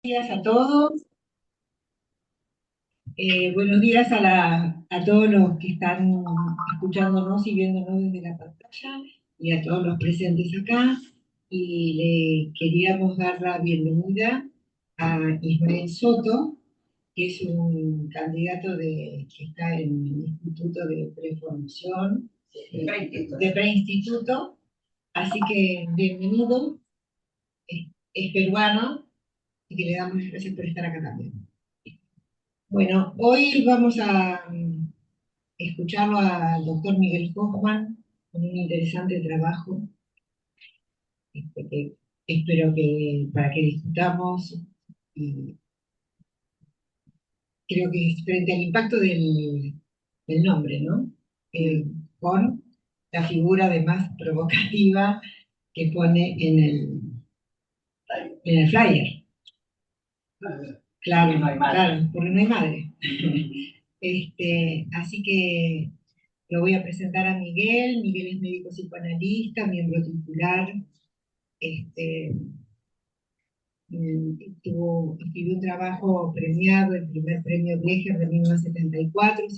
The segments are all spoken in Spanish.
Días a todos. Buenos días a todos los que están escuchándonos y viéndonos desde la pantalla y a todos los presentes acá. Y le queríamos dar la bienvenida a Ismael Soto, que es un candidato que está en el Instituto de Preformación, de Preinstituto. Así que bienvenido, es peruano y que le damos las gracias por estar acá también. Bueno, hoy vamos a escucharlo al doctor Miguel Hoffman con un interesante trabajo que espero que para que discutamos, y creo que es frente al impacto del nombre, ¿no? Con la figura además provocativa que pone en el flyer. Claro, claro, porque no hay madre. Así que lo voy a presentar a Miguel. Miguel es médico psicoanalista, miembro titular. Este, escribió un trabajo premiado, el primer premio Gleger de 1974, de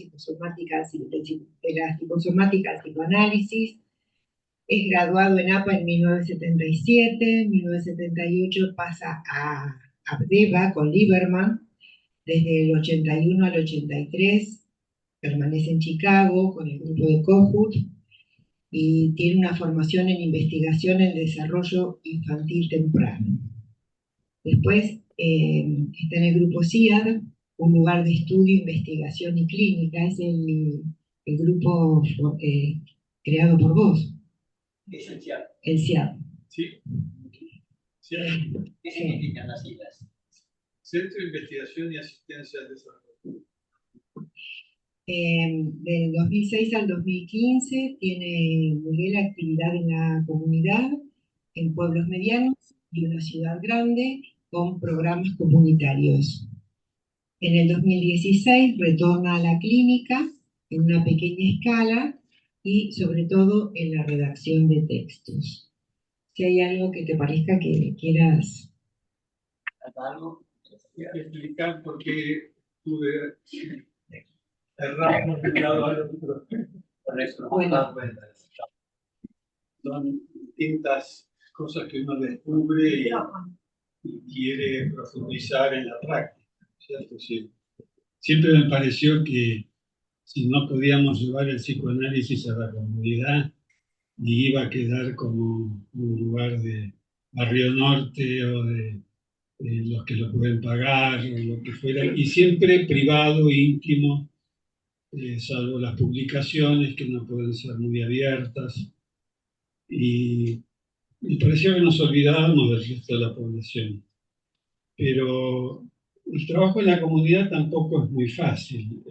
la psicosomática al psicoanálisis. Es graduado en APA en 1977, en 1978 pasa a Bdeva con Lieberman, desde el 81 al 83, permanece en Chicago con el grupo de Kohut y tiene una formación en investigación en desarrollo infantil temprano. Después está en el grupo CIAD, un lugar de estudio, investigación y clínica. Es el grupo creado por vos. Es el CIAD. El CIAD. Sí. ¿Qué significan las siglas? Centro de Investigación y Asistencia al Desarrollo. Del 2006 al 2015 tiene Miguel actividad en la comunidad, en pueblos medianos y una ciudad grande, con programas comunitarios. En el 2016 retorna a la clínica en una pequeña escala y sobre todo en la redacción de textos. Si hay algo que te parezca que quieras... ¿Algo? Explicar por qué tuve erramos de un lado al otro. Bueno. Son distintas cosas que uno descubre y quiere profundizar en la práctica, ¿cierto? Sí. Siempre me pareció que si no podíamos llevar el psicoanálisis a la comunidad, y iba a quedar como un lugar de Barrio Norte o de los que lo pueden pagar o lo que fuera, y siempre privado, íntimo, salvo las publicaciones que no pueden ser muy abiertas. Y parecía que nos olvidábamos del resto de la población. Pero el trabajo en la comunidad tampoco es muy fácil.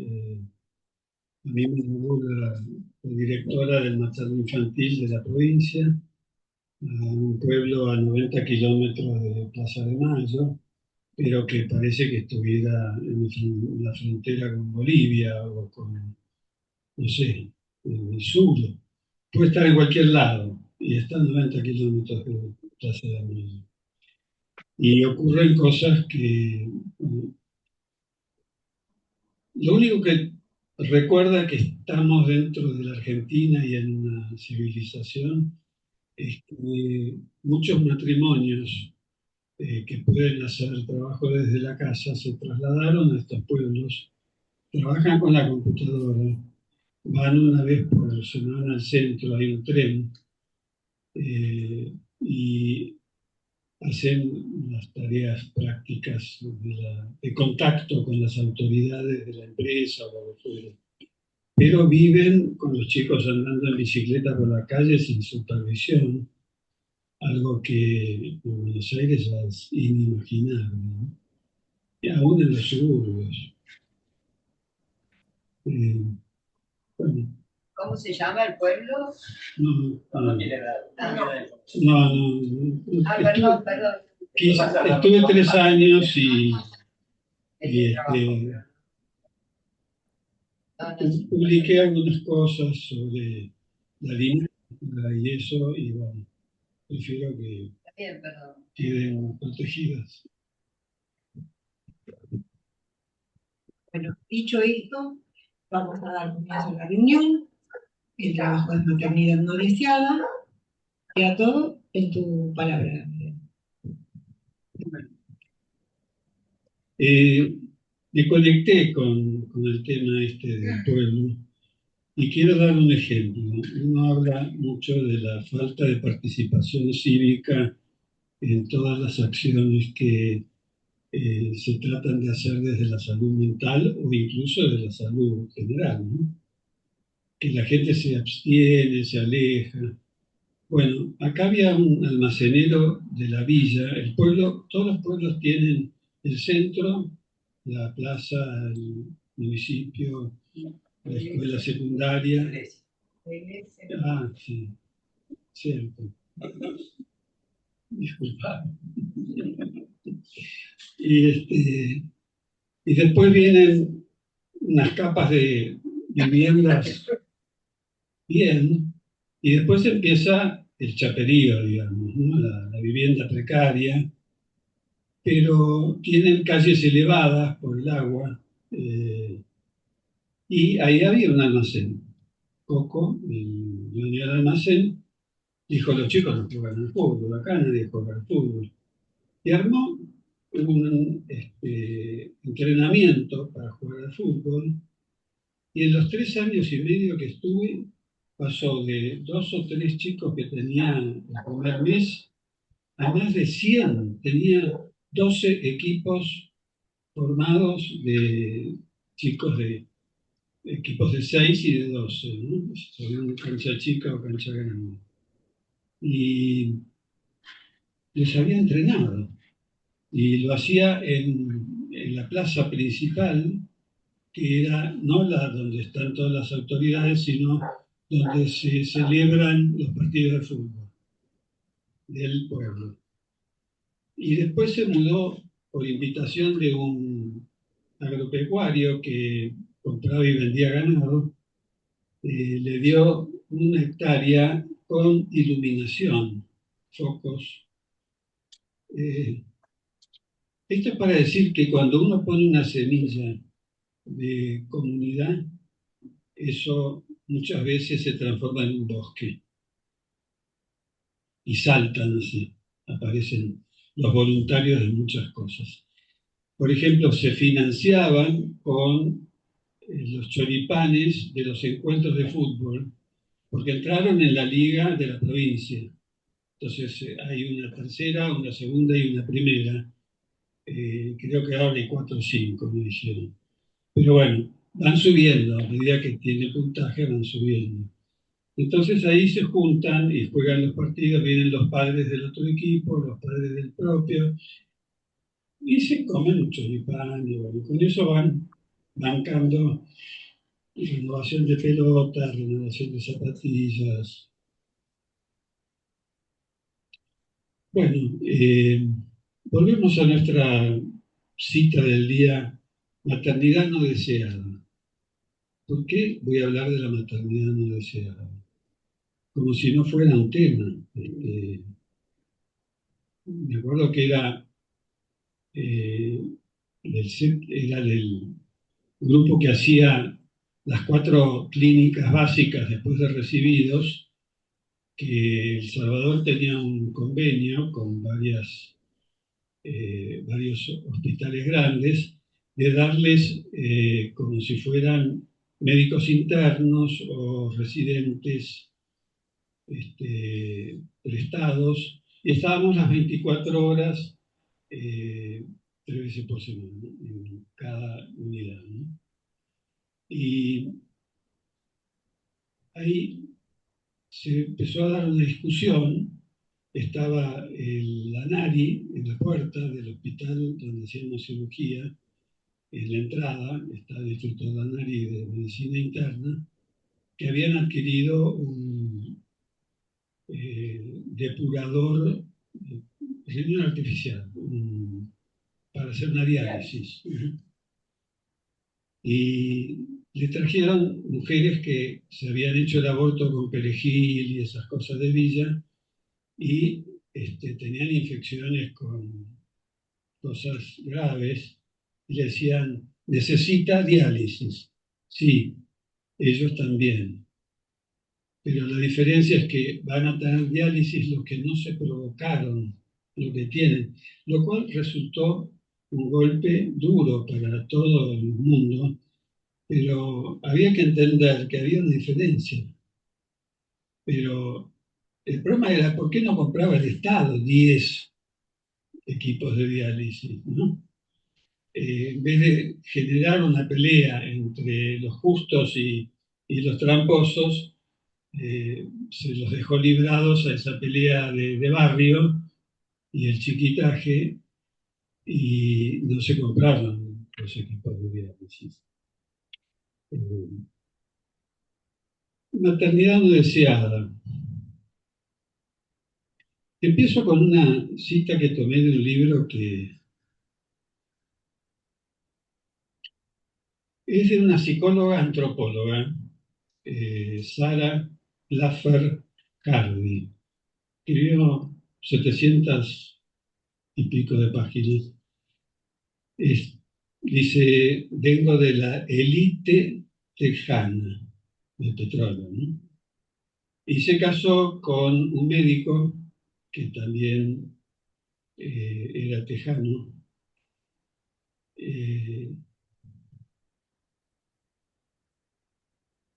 A mí me llevó la directora del materno infantil de la provincia, a un pueblo a 90 kilómetros de Plaza de Mayo, pero que parece que estuviera en la frontera con Bolivia o con, no sé, en el sur. Puede estar en cualquier lado y está a 90 kilómetros de Plaza de Mayo. Y ocurren cosas que... Lo único que recuerda que estamos dentro de la Argentina y en una civilización es que muchos matrimonios que pueden hacer trabajo desde la casa se trasladaron a estos pueblos, trabajan con la computadora, van una vez por semana al centro, hay un tren, y hacen las tareas prácticas de contacto con las autoridades de la empresa o lo que fuera. Pero viven con los chicos andando en bicicleta por la calle sin supervisión, algo que en Buenos Aires ya es inimaginable, ¿no? Y aún en los suburbios. Bueno, ¿Cómo se llama el pueblo? no, tiene nada. no. Perdón. Estuve 3 años y publiqué algunas cosas sobre la dinámica y eso, y bueno, prefiero que queden protegidas. Bueno, dicho esto, vamos a dar comienzo a la reunión. El trabajo de maternidad no deseada. Queda todo en tu palabra. Me conecté con el tema este del pueblo y quiero dar un ejemplo. Uno habla mucho de la falta de participación cívica en todas las acciones que se tratan de hacer desde la salud mental o incluso de la salud general, ¿no? Que la gente se abstiene, se aleja. Bueno, acá había un almacenero de la villa. El pueblo, todos los pueblos tienen el centro, la plaza, el municipio, la escuela secundaria. Ah, sí, cierto. Disculpa. Y después vienen unas capas de viviendas bien, y después empieza el chaperío, digamos, ¿no? La vivienda precaria, pero tienen calles elevadas por el agua, y ahí había un almacén. Coco, el dueño del almacén, dijo: los chicos no juegan al fútbol, acá nadie juega al fútbol. Y armó un entrenamiento para jugar al fútbol, y en los 3 años y medio que estuve, pasó de 2 o 3 chicos que tenían el primer mes a más de 100. Tenía 12 equipos formados de chicos de equipos de 6 y de 12, ¿no? Según cancha chica o cancha grande. Y les había entrenado. Y lo hacía en la plaza principal, que era no la donde están todas las autoridades, sino donde se celebran los partidos de fútbol del pueblo. Y después se mudó por invitación de un agropecuario que compraba y vendía ganado, le dio 1 hectárea con iluminación, focos. Esto es para decir que cuando uno pone una semilla de comunidad, eso muchas veces se transforma en un bosque y saltan así, aparecen los voluntarios de muchas cosas. Por ejemplo, se financiaban con los choripanes de los encuentros de fútbol, porque entraron en la liga de la provincia. Entonces hay una tercera, una segunda y una primera. Creo que ahora hay 4 o 5, me dijeron. Pero bueno, van subiendo, a medida que tiene puntaje van subiendo. Entonces ahí se juntan y juegan los partidos, vienen los padres del otro equipo, los padres del propio, y se comen un choripán, y bueno, con eso van bancando renovación de pelotas, renovación de zapatillas. Bueno, volvemos a nuestra cita del día, maternidad no deseada. ¿Por qué voy a hablar de la maternidad no deseada? Como si no fuera un tema. Me acuerdo que eh, era del grupo que hacía las 4 clínicas básicas después de recibidos, que El Salvador tenía un convenio con varios hospitales grandes, de darles como si fueran médicos internos o residentes prestados, y estábamos las 24 horas, 3 veces por semana, ¿no? En cada unidad, ¿no? Y ahí se empezó a dar una discusión. Estaba el ANARI en la puerta del hospital donde hacíamos cirugía, en la entrada está el Instituto ANARI de Medicina Interna, que habían adquirido un depurador, riñón artificial, para hacer una diálisis. Y le trajeron mujeres que se habían hecho el aborto con perejil y esas cosas de Villa, y tenían infecciones con cosas graves, y le decían: necesita diálisis. Sí, ellos también. Pero la diferencia es que van a tener diálisis los que no se provocaron, lo que tienen, lo cual resultó un golpe duro para todo el mundo, pero había que entender que había una diferencia. Pero el problema era por qué no compraba el Estado 10 equipos de diálisis, ¿no? En vez de generar una pelea entre los justos y los tramposos, se los dejó librados a esa pelea de barrio y el chiquitaje y no se compraron los equipos de diálisis. Maternidad no deseada. Empiezo con una cita que tomé de un libro que es de una psicóloga antropóloga, Sarah Laffer Hardy. Escribió 700 y pico de páginas. Dice, vengo de la élite tejana, de petróleo, ¿no? Y se casó con un médico que también era tejano. Eh,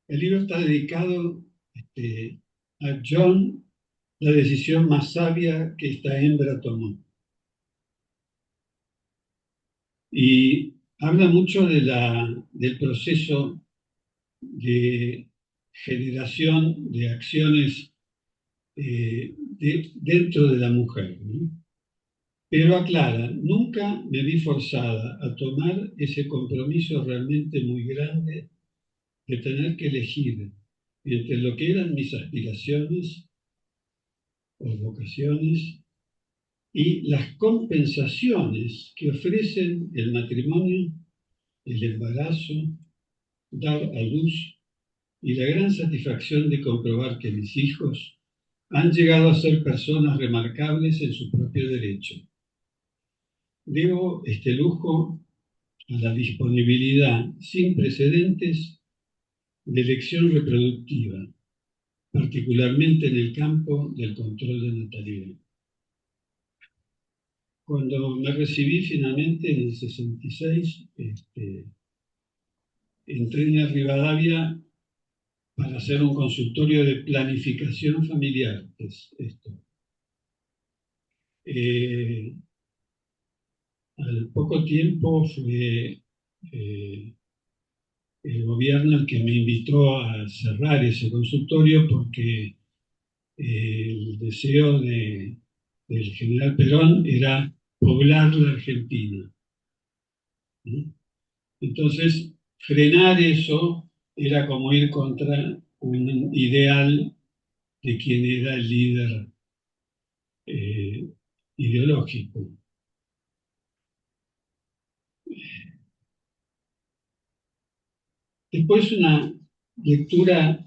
el libro está dedicado a John, la decisión más sabia que esta hembra tomó. Y habla mucho del proceso de generación de acciones dentro de la mujer, ¿no? Pero aclara, nunca me vi forzada a tomar ese compromiso realmente muy grande de tener que elegir entre lo que eran mis aspiraciones o vocaciones y las compensaciones que ofrecen el matrimonio, el embarazo, dar a luz y la gran satisfacción de comprobar que mis hijos han llegado a ser personas remarcables en su propio derecho. Debo este lujo a la disponibilidad sin precedentes de elección reproductiva, particularmente en el campo del control de natalidad. Cuando me recibí finalmente en el 66, entré en Rivadavia para hacer un consultorio de planificación familiar, que es esto. Al poco tiempo fue el gobierno el que me invitó a cerrar ese consultorio porque el deseo del general Perón era poblar la Argentina, ¿no? Entonces, frenar eso era como ir contra un ideal de quien era el líder eh, ideológico. Después una lectura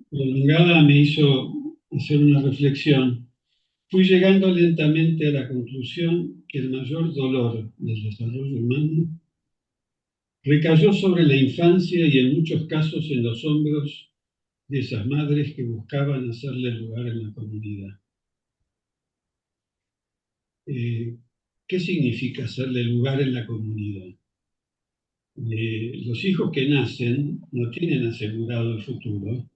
prolongada me hizo hacer una reflexión. Fui llegando lentamente a la conclusión que el mayor dolor del desarrollo humano recayó sobre la infancia y en muchos casos en los hombros de esas madres que buscaban hacerle lugar en la comunidad. ¿Qué significa hacerle lugar en la comunidad? Los hijos que nacen no tienen asegurado el futuro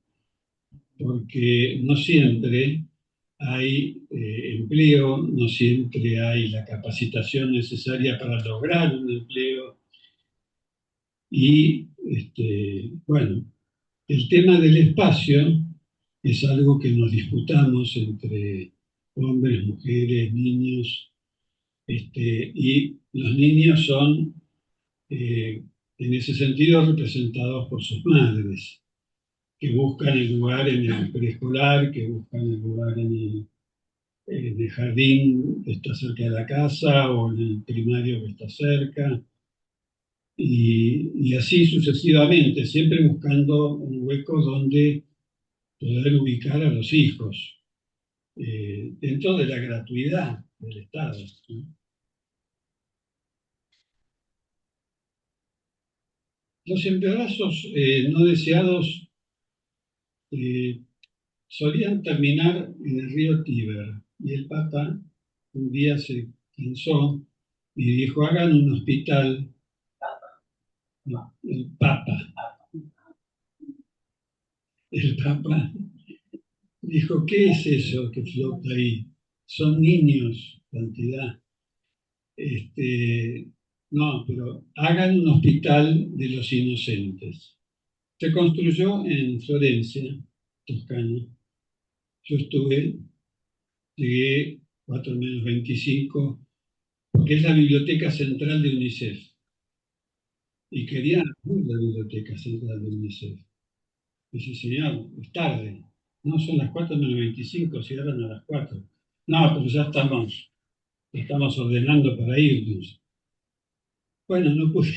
porque no siempre hay empleo, no siempre hay la capacitación necesaria para lograr un empleo. Y bueno, el tema del espacio es algo que nos disputamos entre hombres, mujeres, niños, y los niños son en ese sentido representados por sus madres, que buscan el lugar en el preescolar, que buscan el lugar en el jardín que está cerca de la casa o en el primario que está cerca, y así sucesivamente, siempre buscando un hueco donde poder ubicar a los hijos, dentro de la gratuidad del Estado, ¿no? Los embarazos no deseados eh, solían terminar en el río Tíber y el Papa un día se cansó y dijo, hagan un hospital. No, el Papa dijo, ¿qué es eso que flota ahí? Son niños, cantidad. Este, no, pero hagan un hospital de los inocentes. Se construyó en Florencia, Toscana. Yo estuve, llegué 4 menos 25, porque es la biblioteca central de UNICEF. Y querían abrir la biblioteca central de UNICEF. Dice, señor, es tarde. No, son las 4 menos 25, cierran a las 4. No, pero ya estamos ordenando para irnos. Bueno, no pude,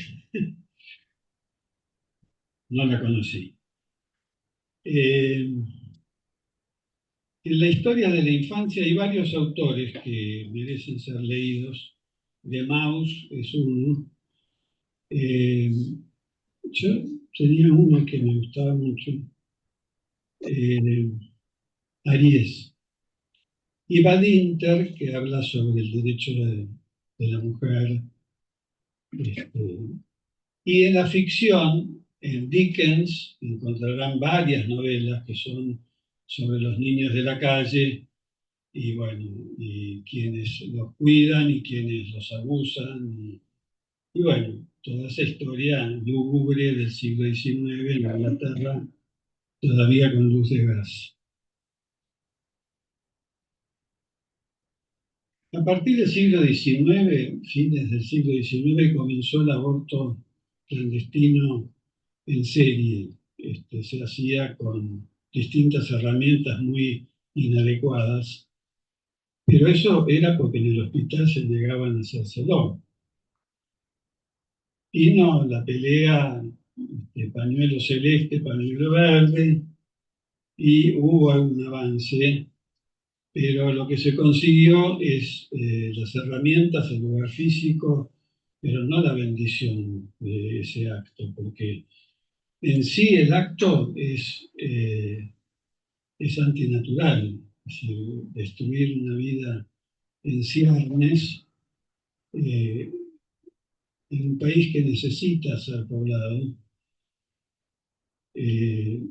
no la conocí. En la historia de la infancia hay varios autores que merecen ser leídos. De Maus es uno. Eh, yo tenía uno que me gustaba mucho, eh, Aries. Y Badinter, que habla sobre el derecho de la mujer. Este, y en la ficción, en Dickens, encontrarán varias novelas que son sobre los niños de la calle y bueno, y quienes los cuidan y quienes los abusan. Y bueno, toda esa historia lúgubre del siglo XIX en Inglaterra, todavía con luz de gas. A partir del siglo XIX, fines del siglo XIX, comenzó el aborto clandestino en serie. Se hacía con distintas herramientas muy inadecuadas, pero eso era porque en el hospital se negaban a hacérselo. Y no, la pelea, pañuelo celeste, pañuelo verde, y hubo algún avance, pero lo que se consiguió es las herramientas, el lugar físico, pero no la bendición de ese acto, porque en sí el acto es antinatural. Es decir, destruir una vida en ciernes eh, en un país que necesita ser poblado eh,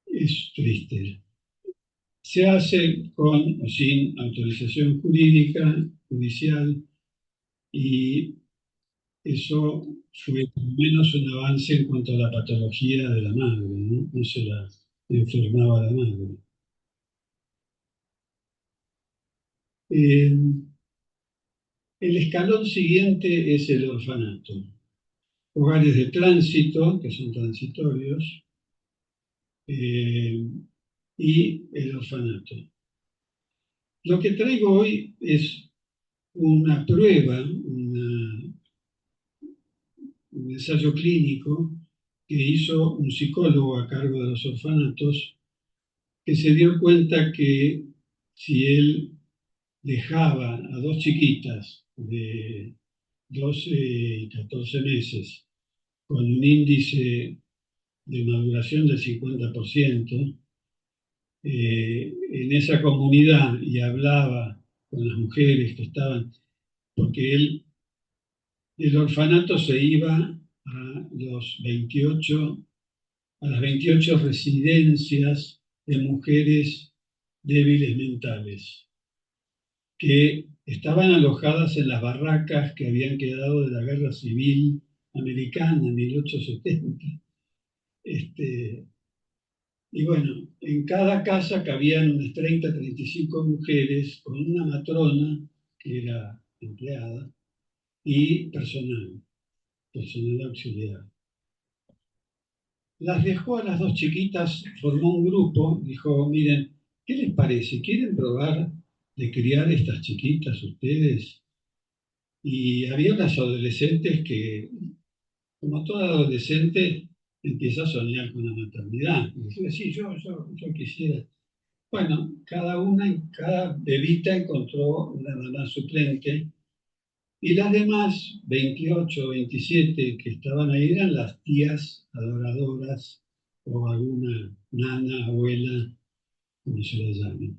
es triste. Se hace con o sin autorización jurídica, judicial, y eso fue al menos un avance en cuanto a la patología de la madre, ¿no? No se la enfermaba la madre. Eh, el escalón siguiente es el orfanato. Hogares de tránsito, que son transitorios, eh, y el orfanato. Lo que traigo hoy es una prueba, un ensayo clínico que hizo un psicólogo a cargo de los orfanatos, que se dio cuenta que si él dejaba a dos chiquitas de 12 y 14 meses con un índice de maduración del 50%, en esa comunidad y hablaba con las mujeres que estaban, porque él, el orfanato se iba a las 28 residencias de mujeres débiles mentales, que estaban alojadas en las barracas que habían quedado de la Guerra Civil Americana en 1870. Y bueno, en cada casa cabían unas 30, 35 mujeres con una matrona, que era empleada, y personal auxiliar. Las dejó a las dos chiquitas, formó un grupo, dijo, miren, ¿qué les parece? ¿Quieren probar de criar estas chiquitas ustedes? Y había unas adolescentes que, como toda adolescente, empieza a soñar con la maternidad. Y decía, sí, yo quisiera. Bueno, cada bebita encontró una mamá suplente Y las demás, 28 o 27 que estaban ahí, eran las tías adoradoras o alguna nana, abuela, como se la llame.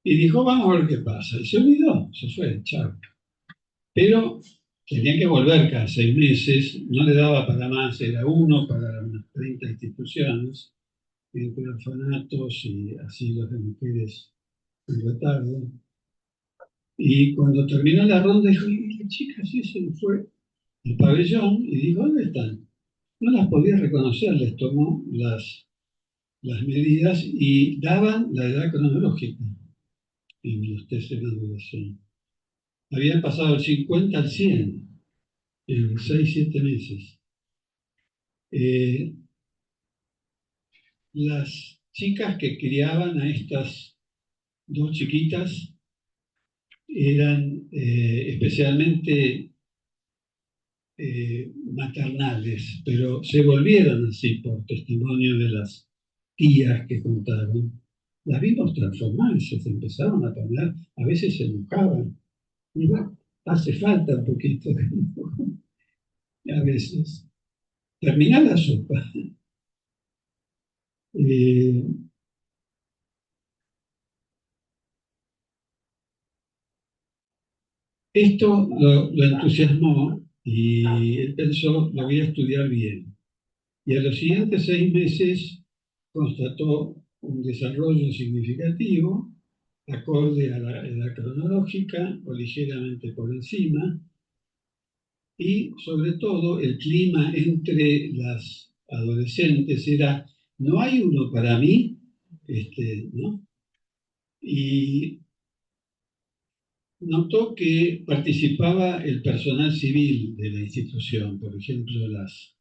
Y dijo, vamos a ver qué pasa. Y se olvidó, se fue, chao. Pero tenía que volver cada 6 meses, no le daba para más, era uno para unas 30 instituciones, entre orfanatos y asilos de mujeres en retardo. Y cuando terminó la ronda, dijo, y la chica sí se fue al pabellón y dijo, ¿dónde están? No las podía reconocer, les tomó las medidas y daban la edad cronológica en los test de maduración. Habían pasado del 50 al 100 en 6 o 7 meses. Las chicas que criaban a estas dos chiquitas eran especialmente maternales, pero se volvieron así por testimonio de las tías que contaron. Las vimos transformarse, se empezaron a poner, a veces se enojaban. Y bueno, hace falta un poquito de enojo, a veces. Termina la sopa. Eh, Esto lo entusiasmó y él pensó, lo voy a estudiar bien. Y a los siguientes 6 meses constató un desarrollo significativo, acorde a la edad cronológica o ligeramente por encima, y sobre todo el clima entre las adolescentes era, no hay uno para mí, ¿no? Y notó que participaba el personal civil de la institución, por ejemplo, las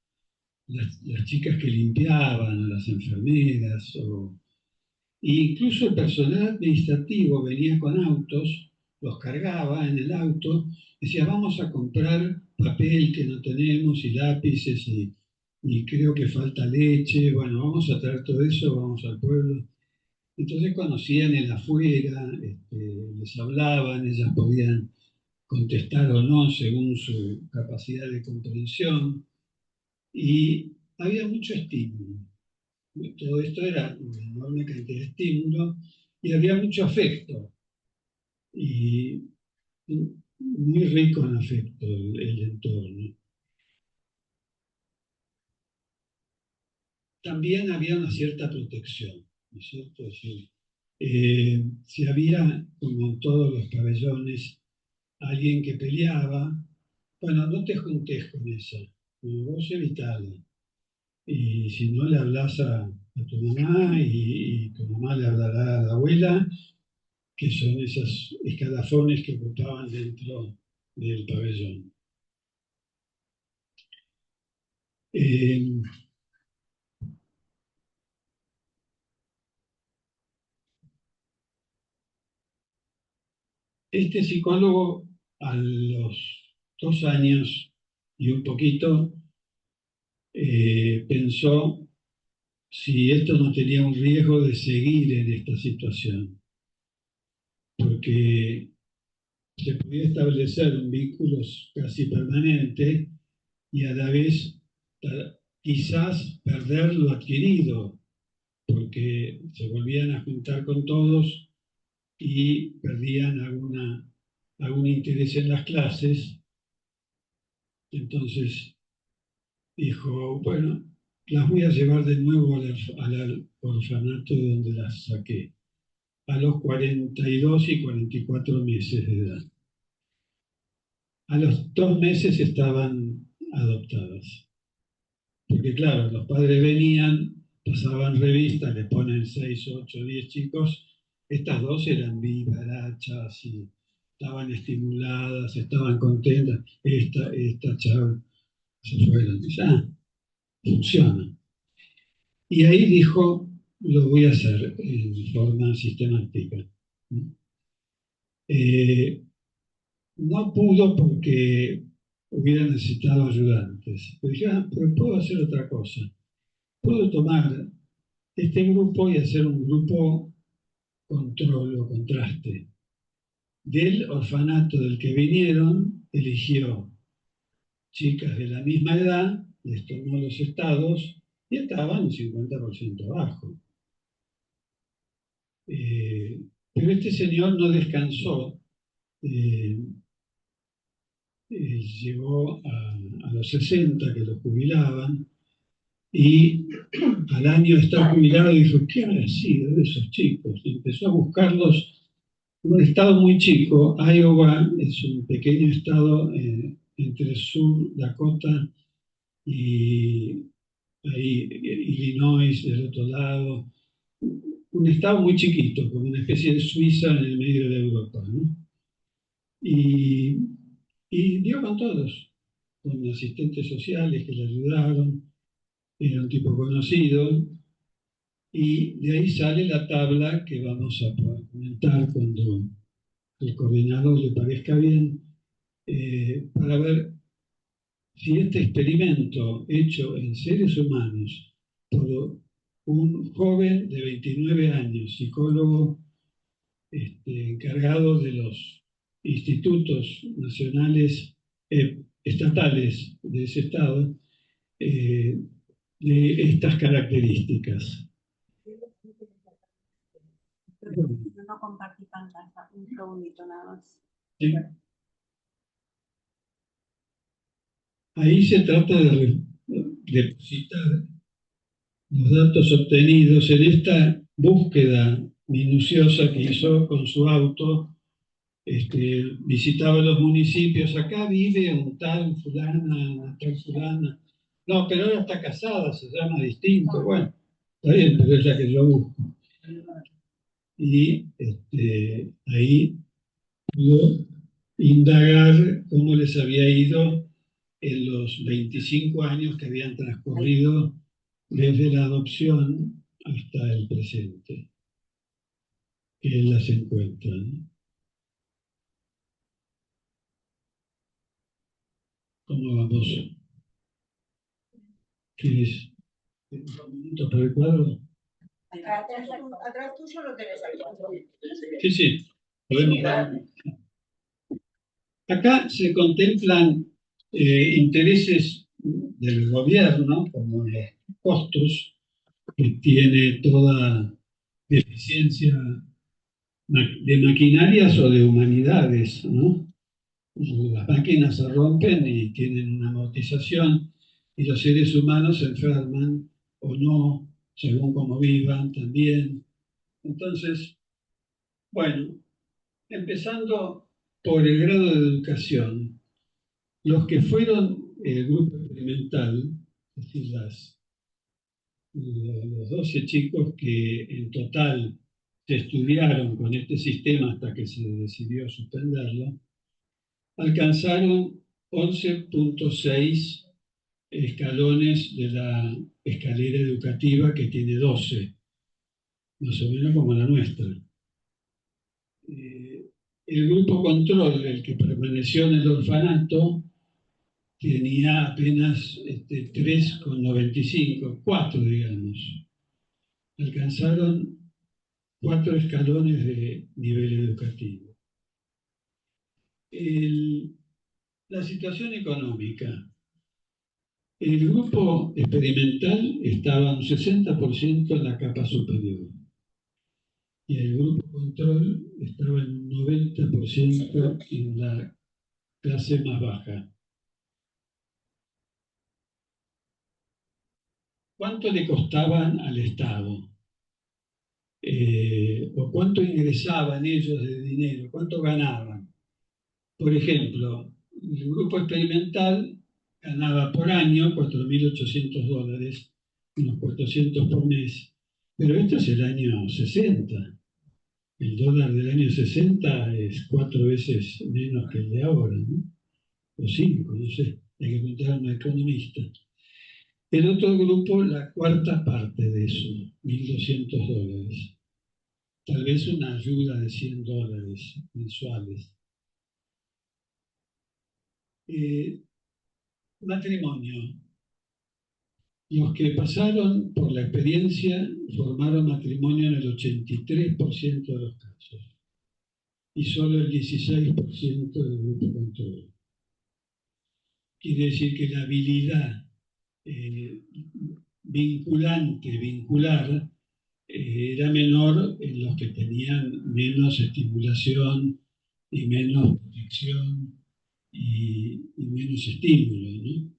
chicas que limpiaban, las enfermeras, e incluso el personal administrativo venía con autos, los cargaba en el auto, decía, vamos a comprar papel que no tenemos y lápices y creo que falta leche, bueno, vamos a traer todo eso, vamos al pueblo. Entonces conocían el afuera, les hablaban, ellas podían contestar o no según su capacidad de comprensión, y había mucho estímulo. Todo esto era una enorme cantidad de estímulo y había mucho afecto, y muy rico en afecto el entorno. También había una cierta protección, ¿no es cierto? Es decir, si había, como en todos los pabellones, alguien que peleaba, bueno, no te juntes con esa, vos evitala. Y si no le hablas a tu mamá y tu mamá le hablará a la abuela, que son esos escalafones que ocupaban dentro del pabellón. Eh, este psicólogo a los 2 años y un poquito pensó si esto no tenía un riesgo de seguir en esta situación, porque se podía establecer un vínculo casi permanente y a la vez quizás perder lo adquirido, porque se volvían a juntar con todos y perdían algún interés en las clases. Entonces dijo, bueno, las voy a llevar de nuevo al orfanato de donde las saqué, a los 42 y 44 meses de edad. A los 2 meses estaban adoptadas. Porque claro, los padres venían, pasaban revistas, le ponen 6, 8, 10 chicos, estas dos eran vivarachas y estaban estimuladas, estaban contentas, esta chava se fueron, y ya, funciona. Y ahí dijo, lo voy a hacer en forma sistemática. Eh, no pudo porque hubiera necesitado ayudantes. Pero dije, pero puedo hacer otra cosa. Puedo tomar este grupo y hacer un grupo control o contraste. Del orfanato del que vinieron, eligió chicas de la misma edad, les tomó los estados y estaban un 50% abajo. Pero este señor no descansó, eh, llegó a los 60 que lo jubilaban y al año de estar jubilado dijo, ¿qué habrá sido de esos chicos? Y empezó a buscarlos. Un estado muy chico, Iowa es un pequeño estado entre Sur Dakota y ahí, Illinois del otro lado, un estado muy chiquito, como una especie de Suiza en el medio de Europa, ¿no? Y, y dio con todos, con asistentes sociales que le ayudaron, era un tipo conocido, y de ahí sale la tabla que vamos a poder comentar cuando el coordinador le parezca bien, para ver si este experimento hecho en seres humanos por un joven de 29 años, psicólogo encargado de los institutos nacionales, estatales de ese estado, de estas características. Yo no compartí pantalla, un segundito nada más. ¿Sí? Ahí se trata de depositar los datos obtenidos en esta búsqueda minuciosa que hizo con su auto. Visitaba los municipios, acá vive un tal fulana, una tal fulana. No, pero ahora está casada, se llama distinto. Bueno, está bien, pero es la que yo busco. Y ahí pudo indagar cómo les había ido en los 25 años que habían transcurrido desde la adopción hasta el presente, que él las encuentra, ¿no? ¿Cómo vamos? ¿Quieres un minuto para el cuadro? Atrás tuyo lo tenés ahí. Sí, sí, podemos ver. Acá se contemplan intereses del gobierno, como los costos que tiene toda deficiencia de maquinarias o de humanidades, ¿no? Las máquinas se rompen y tienen una amortización y los seres humanos se enferman o no, según cómo vivan también. Entonces, bueno, empezando por el grado de educación, los que fueron el grupo experimental, es decir, los 12 chicos que en total se estudiaron con este sistema hasta que se decidió suspenderlo, alcanzaron 11.6 escalones de la escalera educativa que tiene 12, más o menos como la nuestra. El grupo control, el que permaneció en el orfanato, tenía apenas 3,95, 4 digamos. Alcanzaron 4 escalones de nivel educativo. La situación económica. El grupo experimental estaba un 60% en la capa superior y el grupo control estaba en un 90% en la clase más baja. ¿Cuánto le costaban al Estado? ¿O cuánto ingresaban ellos de dinero? ¿Cuánto ganaban? Por ejemplo, el grupo experimental ganaba por año $4.800, unos 400 por mes, pero esto es el año 60. El dólar del año 60 es 4 veces menos que el de ahora, ¿no? O 5, no sé, hay que preguntar a un economista. El otro grupo, la cuarta parte de eso, $1.200. Tal vez una ayuda de $100 mensuales. Matrimonio. Los que pasaron por la experiencia formaron matrimonio en el 83% de los casos. y solo el 16% del grupo control. Quiere decir que la habilidad vincular, era menor en los que tenían menos estimulación y menos protección y menos estímulo, ¿no?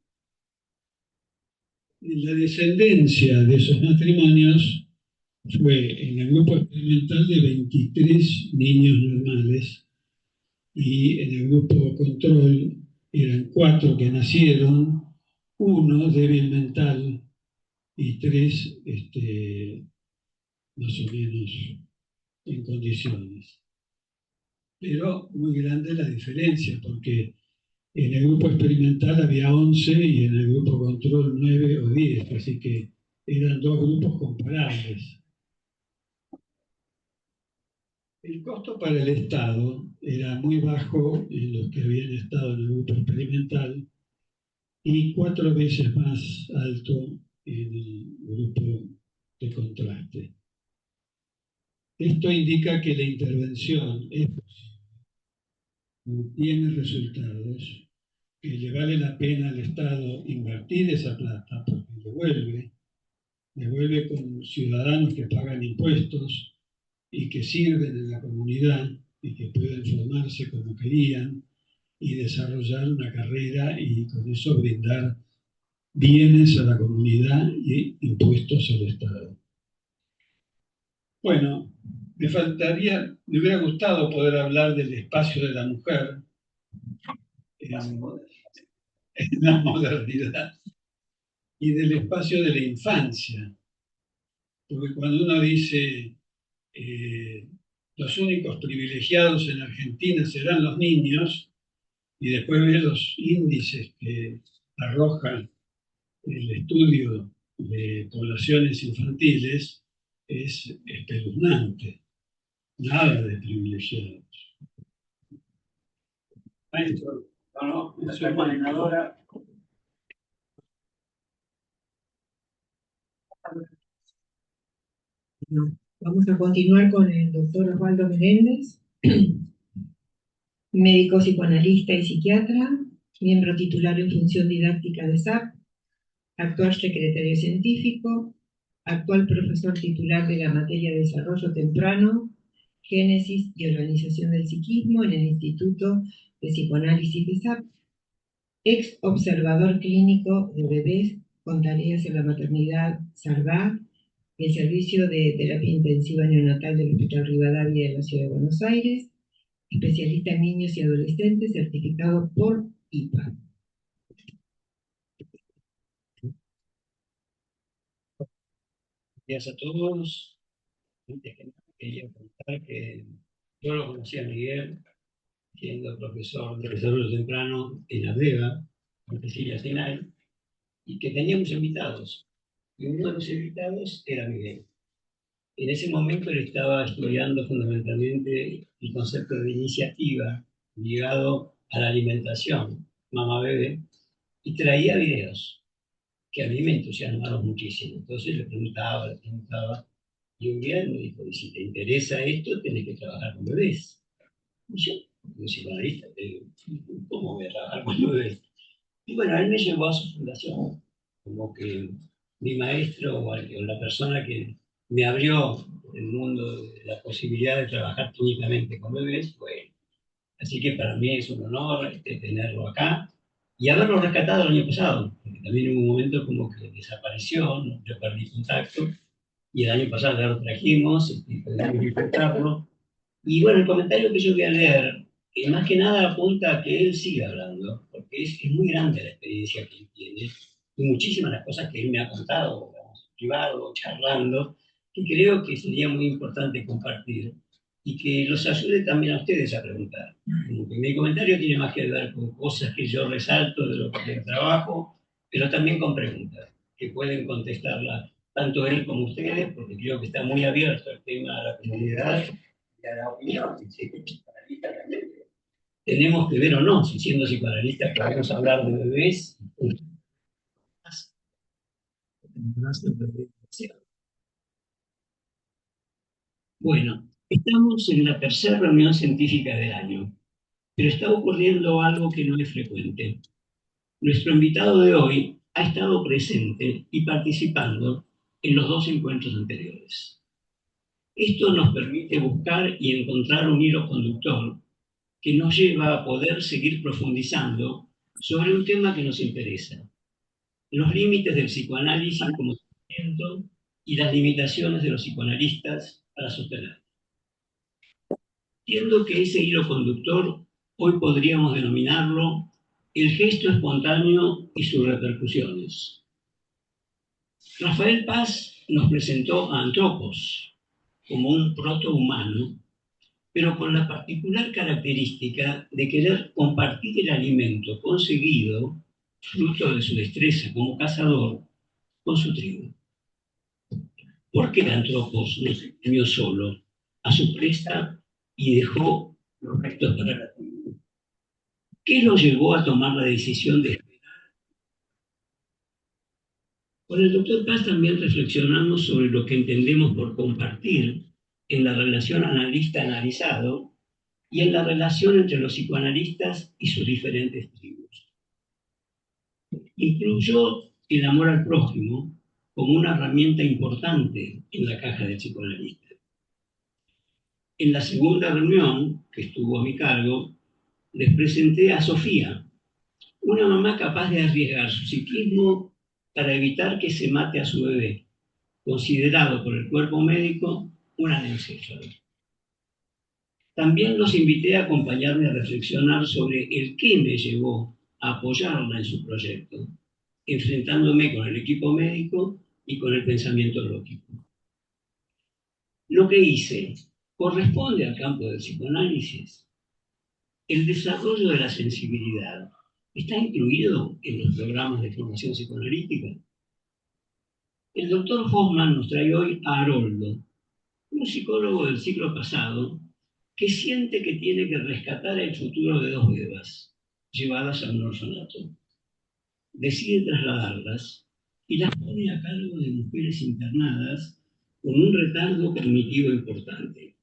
La descendencia de esos matrimonios fue en el grupo experimental de 23 niños normales y en el grupo control eran 4 que nacieron, 1 débil mental y 3 más o menos en condiciones. Pero muy grande la diferencia, porque en el grupo experimental había 11 y en el grupo control 9 o 10, así que eran 2 grupos comparables. El costo para el Estado era muy bajo en los que habían estado en el grupo experimental y 4 veces más alto en el grupo de contraste. Esto indica que la intervención es posible, tiene resultados, que le vale la pena al Estado invertir esa plata porque devuelve con ciudadanos que pagan impuestos y que sirven en la comunidad y que pueden formarse como querían y desarrollar una carrera y con eso brindar bienes a la comunidad y impuestos al Estado. Bueno, me hubiera gustado poder hablar del espacio de la mujer en la modernidad y del espacio de la infancia, porque cuando uno dice los únicos privilegiados en Argentina serán los niños, y después ve los índices que arrojan el estudio de poblaciones infantiles, es espeluznante. Nada de privilegiados. Maestro, no, soy coordinadora. Vamos a continuar con el doctor Osvaldo Menéndez, médico psicoanalista y psiquiatra, miembro titular en función didáctica de SAP, actual secretario científico, actual profesor titular de la materia de desarrollo temprano, génesis y organización del psiquismo en el Instituto de Psicoanálisis de SAP, ex observador clínico de bebés con tareas en la maternidad Sardá, el servicio de terapia intensiva neonatal del Hospital Rivadavia de la Ciudad de Buenos Aires, especialista en niños y adolescentes, certificado por IPA. Gracias a todos. Antes que nada, quería contar que yo lo conocí a Miguel siendo profesor de desarrollo temprano en Ardeva, en Cecilia Sinai, y que teníamos invitados. Y uno de los invitados era Miguel. En ese momento él estaba estudiando fundamentalmente el concepto de iniciativa ligado a la alimentación, mamá-bebé, y traía videos que a mí me entusiasmaron muchísimo. Entonces le preguntaba, y un día me dijo, y si te interesa esto, tenés que trabajar con bebés. Y yo, como psicoanalista, ¿cómo voy a trabajar con bebés? Y bueno, él me llevó a su fundación, como que mi maestro o la persona que me abrió el mundo de la posibilidad de trabajar clínicamente con bebés fue él. Así que para mí es un honor tenerlo acá y haberlo rescatado el año pasado, porque también hubo un momento como que desapareció, yo perdí contacto, y el año pasado ya lo trajimos y pudimos disfrutarlo. Y bueno, el comentario que yo voy a leer, más que nada apunta a que él siga hablando, porque es muy grande la experiencia que él tiene y muchísimas las cosas que él me ha contado, digamos, privado, charlando, que creo que sería muy importante compartir y que los ayude también a ustedes a preguntar. Como que mi comentario tiene más que ver con cosas que yo resalto de lo que trabajo, pero también con preguntas que pueden contestarla tanto él como ustedes, porque creo que está muy abierto el tema de la comunidad y a la opinión. Tenemos que ver o no, si siendo psicoanalistas podemos hablar de bebés. Bueno, Estamos en la tercera reunión científica del año, pero está ocurriendo algo que no es frecuente. Nuestro invitado de hoy ha estado presente y participando en los dos encuentros anteriores. Esto nos permite buscar y encontrar un hilo conductor que nos lleva a poder seguir profundizando sobre un tema que nos interesa: los límites del psicoanálisis como tratamiento y las limitaciones de los psicoanalistas para sostenerlo. Entiendo que ese hilo conductor hoy podríamos denominarlo el gesto espontáneo y sus repercusiones. Rafael Paz nos presentó a Antropos como un protohumano, pero con la particular característica de querer compartir el alimento conseguido, fruto de su destreza como cazador, con su tribu. ¿Por qué Antropos no se comió solo a su presa y dejó los restos para la tribu? ¿Qué lo llevó a tomar la decisión de esperar? Con el doctor Paz también reflexionamos sobre lo que entendemos por compartir en la relación analista-analizado y en la relación entre los psicoanalistas y sus diferentes tribus. Incluyó el amor al prójimo como una herramienta importante en la caja del psicoanalista. En la segunda reunión, que estuvo a mi cargo, les presenté a Sofía, una mamá capaz de arriesgar su psiquismo para evitar que se mate a su bebé, considerado por el cuerpo médico un anencéfalo. También los invité a acompañarme a reflexionar sobre el qué me llevó a apoyarla en su proyecto, enfrentándome con el equipo médico y con el pensamiento lógico. Lo que hice corresponde al campo del psicoanálisis. El desarrollo de la sensibilidad está incluido en los programas de formación psicoanalítica. El doctor Hoffman nos trae hoy a Haroldo, un psicólogo del siglo pasado que siente que tiene que rescatar el futuro de dos bebas llevadas a un orfanato. Decide trasladarlas y las pone a cargo de mujeres internadas con un retardo cognitivo importante.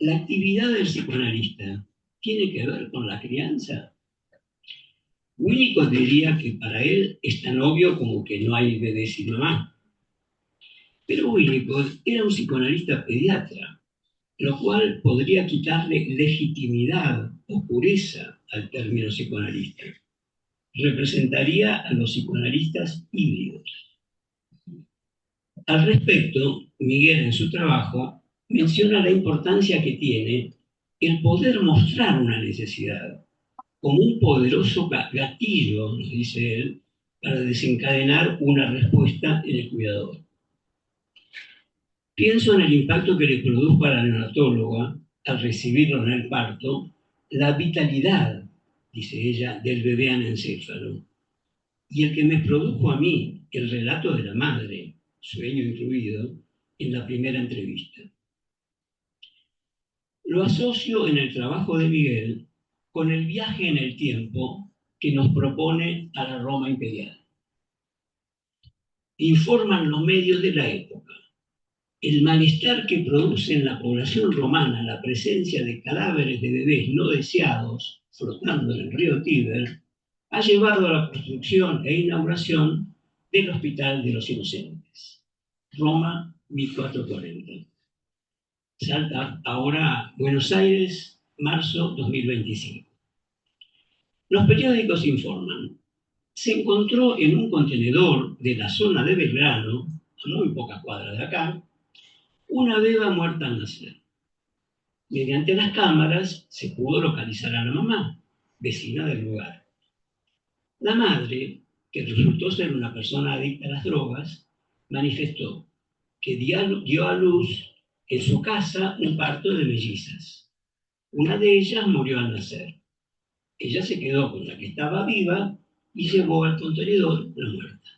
¿La actividad del psicoanalista tiene que ver con la crianza? Winnicott diría que para él es tan obvio como que no hay bebé sin mamá. Pero Winnicott era un psicoanalista pediatra, lo cual podría quitarle legitimidad o pureza al término psicoanalista. Representaría a los psicoanalistas híbridos. Al respecto, Miguel en su trabajo menciona la importancia que tiene el poder mostrar una necesidad como un poderoso gatillo, nos dice él, para desencadenar una respuesta en el cuidador. Pienso en el impacto que le produjo a la neonatóloga, al recibirlo en el parto, la vitalidad, dice ella, del bebé anencéfalo, y el que me produjo a mí el relato de la madre, sueño incluido, en la primera entrevista. Lo asocio en el trabajo de Miguel con el viaje en el tiempo que nos propone a la Roma imperial. Informan los medios de la época. El malestar que produce en la población romana la presencia de cadáveres de bebés no deseados flotando en el río Tíber ha llevado a la construcción e inauguración del Hospital de los Inocentes. Roma, 1440. Salta ahora a Buenos Aires, marzo 2025. Los periódicos informan: se encontró en un contenedor de la zona de Belgrano, a muy pocas cuadras de acá, una beba muerta al nacer. Mediante las cámaras se pudo localizar a la mamá, vecina del lugar. La madre, que resultó ser una persona adicta a las drogas, manifestó que dio a luz en su casa un parto de mellizas. Una de ellas murió al nacer. Ella se quedó con la que estaba viva y llevó al contenedor la muerta.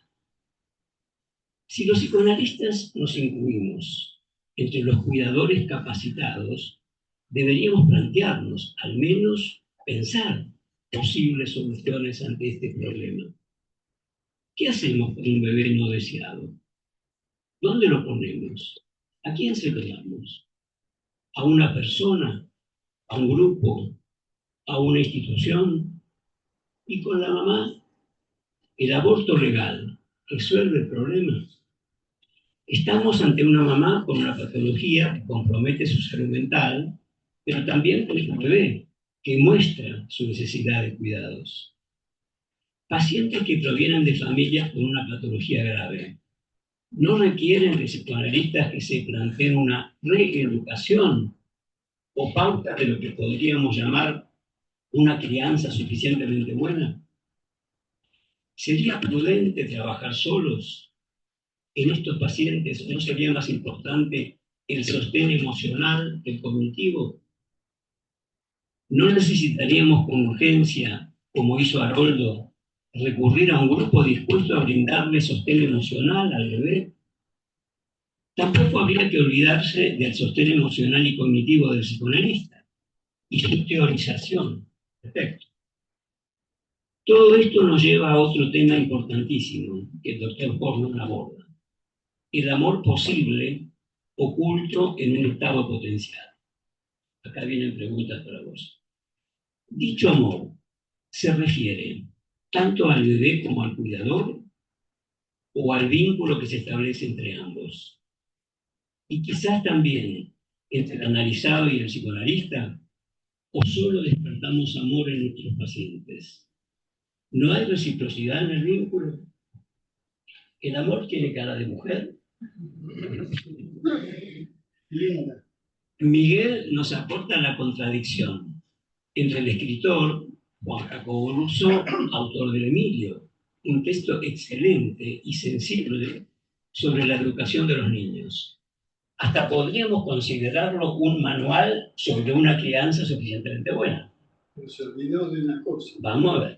Si los psicoanalistas nos incluimos entre los cuidadores capacitados, deberíamos plantearnos, al menos pensar posibles soluciones ante este problema. ¿Qué hacemos con un bebé no deseado? ¿Dónde lo ponemos? ¿A quién se lo damos? a una persona, a un grupo, a una institución. Y con la mamá, el aborto legal resuelve el problema. Estamos ante una mamá con una patología que compromete su salud mental, pero también con un bebé que muestra su necesidad de cuidados. Pacientes que provienen de familias con una patología grave no requieren de psicoanalistas que se planteen una reeducación o pautas de lo que podríamos llamar una crianza suficientemente buena. ¿Sería prudente trabajar solos en estos pacientes? ¿No sería más importante el sostén emocional, el cognitivo? ¿No necesitaríamos con urgencia, como hizo Haroldo, recurrir a un grupo dispuesto a brindarle sostén emocional al bebé? Tampoco habría que olvidarse del sostén emocional y cognitivo del psicoanalista y su teorización. Perfecto. Todo esto nos lleva a otro tema importantísimo que el doctor Hoffman aborda: el amor posible oculto en un estado potencial. Acá vienen preguntas para vos. Dicho amor se refiere tanto al bebé como al cuidador o al vínculo que se establece entre ambos. Y quizás también entre el analizado y el psicoanalista, o solo despertamos amor en nuestros pacientes. ¿No hay reciprocidad en el vínculo? ¿El amor tiene cara de mujer? Miguel nos aporta la contradicción entre el escritor Juan Jacobo Rousseau, autor del Emilio, un texto excelente y sensible sobre la educación de los niños. Hasta podríamos considerarlo un manual sobre una crianza suficientemente buena. Pero se olvidó de una cosa. Vamos a ver.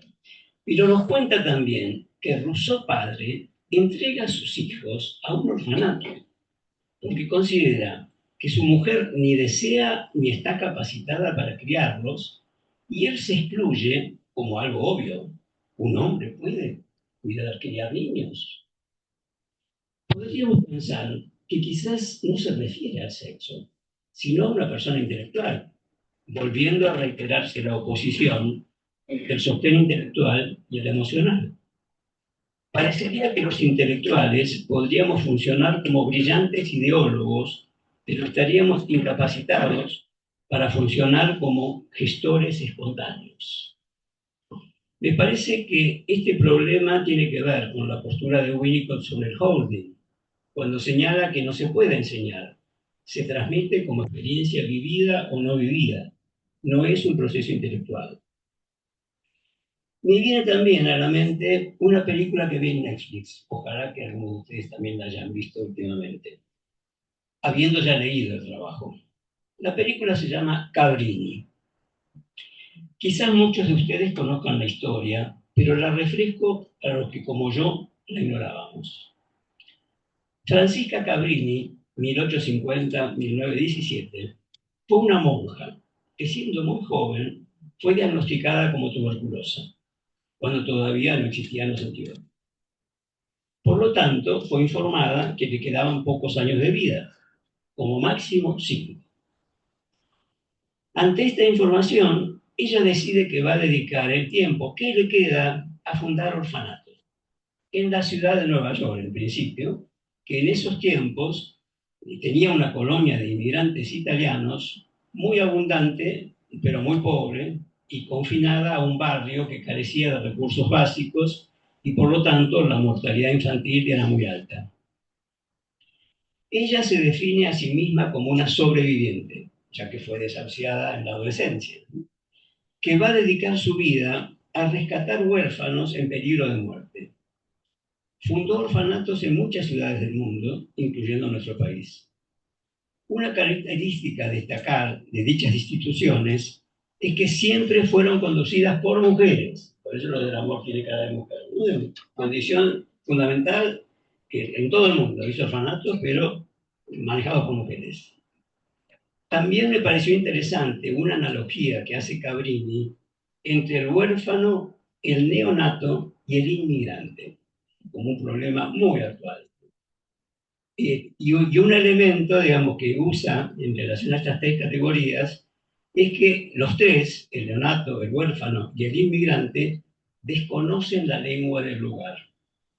Pero nos cuenta también que Rousseau padre entrega a sus hijos a un orfanato porque considera que su mujer ni desea ni está capacitada para criarlos, y él se excluye como algo obvio. Un hombre puede criar niños. Podríamos pensar que quizás no se refiere al sexo, sino a una persona intelectual, volviendo a reiterarse la oposición entre el sostén intelectual y el emocional. Parecería que los intelectuales podríamos funcionar como brillantes ideólogos, pero estaríamos incapacitados para funcionar como gestores espontáneos. Me parece que este problema tiene que ver con la postura de Winnicott sobre el holding, cuando señala que no se puede enseñar, se transmite como experiencia vivida o no vivida, no es un proceso intelectual. Me viene también a la mente una película que vi en Netflix, ojalá que algunos de ustedes también la hayan visto últimamente, habiendo ya leído el trabajo. La película se llama Cabrini. Quizás muchos de ustedes conozcan la historia, pero la refresco para los que como yo la ignorábamos. Francisca Cabrini, 1850-1917, fue una monja que siendo muy joven fue diagnosticada como tuberculosa, cuando todavía no existían los antibióticos. Por lo tanto, fue informada que le quedaban pocos años de vida, como máximo 5. Ante esta información, ella decide que va a dedicar el tiempo que le queda a fundar orfanatos en la ciudad de Nueva York, en principio, que en esos tiempos tenía una colonia de inmigrantes italianos muy abundante, pero muy pobre, y confinada a un barrio que carecía de recursos básicos y por lo tanto la mortalidad infantil era muy alta. Ella se define a sí misma como una sobreviviente, ya que fue desahuciada en la adolescencia, que va a dedicar su vida a rescatar huérfanos en peligro de muerte. Fundó orfanatos en muchas ciudades del mundo, incluyendo nuestro país. Una característica a destacar de dichas instituciones es que siempre fueron conducidas por mujeres. Por eso lo del amor tiene cara de mujer. Una condición fundamental que en todo el mundo hizo orfanatos, pero manejados por mujeres. También me pareció interesante una analogía que hace Cabrini entre el huérfano, el neonato y el inmigrante, como un problema muy actual. y un elemento, digamos, que usa en relación a estas tres categorías es que los tres, el neonato, el huérfano y el inmigrante, desconocen la lengua del lugar.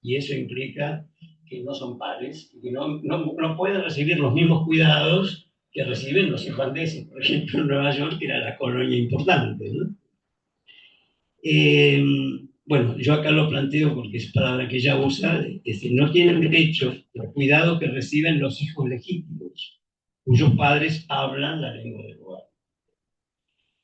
Y eso implica que no son pares, que no pueden recibir los mismos cuidados que reciben los irlandeses, por ejemplo, en Nueva York, que era la colonia importante, ¿no? Bueno, yo acá lo planteo porque es palabra que ella usa, es decir, no tienen derecho al cuidado que reciben los hijos legítimos, cuyos padres hablan la lengua del lugar.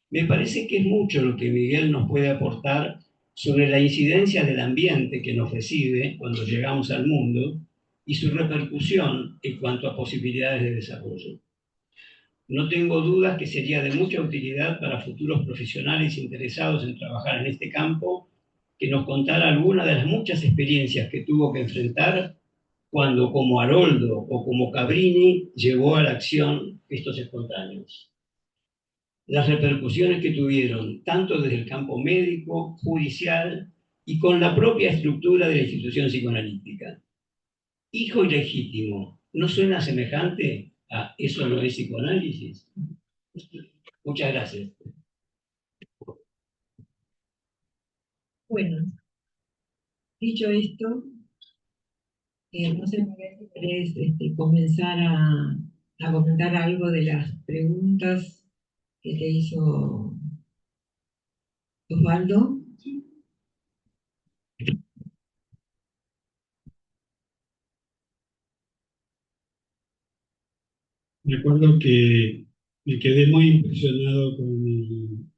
Me parece que es mucho lo que Miguel nos puede aportar sobre la incidencia del ambiente que nos recibe cuando llegamos al mundo y su repercusión en cuanto a posibilidades de desarrollo. No tengo dudas que sería de mucha utilidad para futuros profesionales interesados en trabajar en este campo que nos contara alguna de las muchas experiencias que tuvo que enfrentar cuando, como Haroldo o como Cabrini, llevó a la acción estos espontáneos. Las repercusiones que tuvieron tanto desde el campo médico, judicial y con la propia estructura de la institución psicoanalítica. Hijo ilegítimo, ¿no suena semejante a eso no es psicoanálisis? Muchas gracias. Bueno, dicho esto, no sé Miguel, si querés comenzar a comentar algo de las preguntas que te hizo Osvaldo. Recuerdo que me quedé muy impresionado con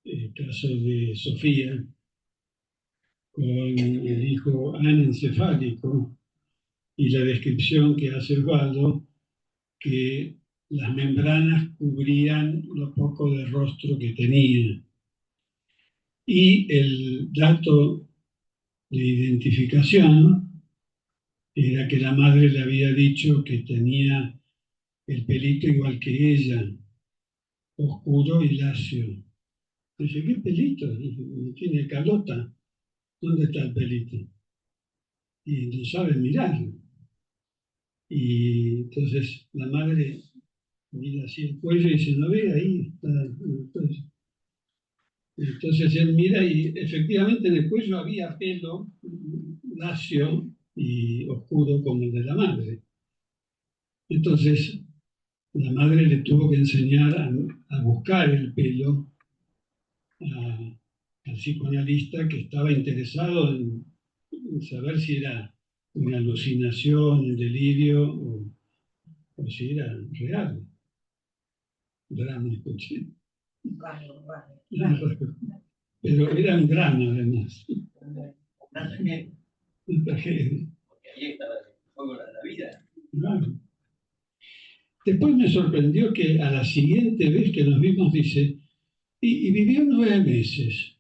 el caso de Sofía, con el hijo anencefálico y la descripción que hace Osvaldo, que las membranas cubrían lo poco de rostro que tenía. Y el dato de identificación era que la madre le había dicho que tenía el pelito igual que ella, oscuro y lacio. Dice, ¿qué pelito? Dice, tiene calota. ¿Dónde está el pelito? Y no sabe mirarlo. Y entonces la madre mira así el cuello y dice, ¿no ve? Ahí está el cuello. Entonces él mira y efectivamente en el cuello había pelo lacio y oscuro como el de la madre. Entonces la madre le tuvo que enseñar a buscar el pelo al psicoanalista que estaba interesado en saber si era una alucinación, un delirio o si era real. Drama, escuché. Pero era un drama además. Una tragedia. Porque ahí estaba el fuego de la vida. Claro. Después me sorprendió que a la siguiente vez que nos vimos dice, y vivió 9 meses.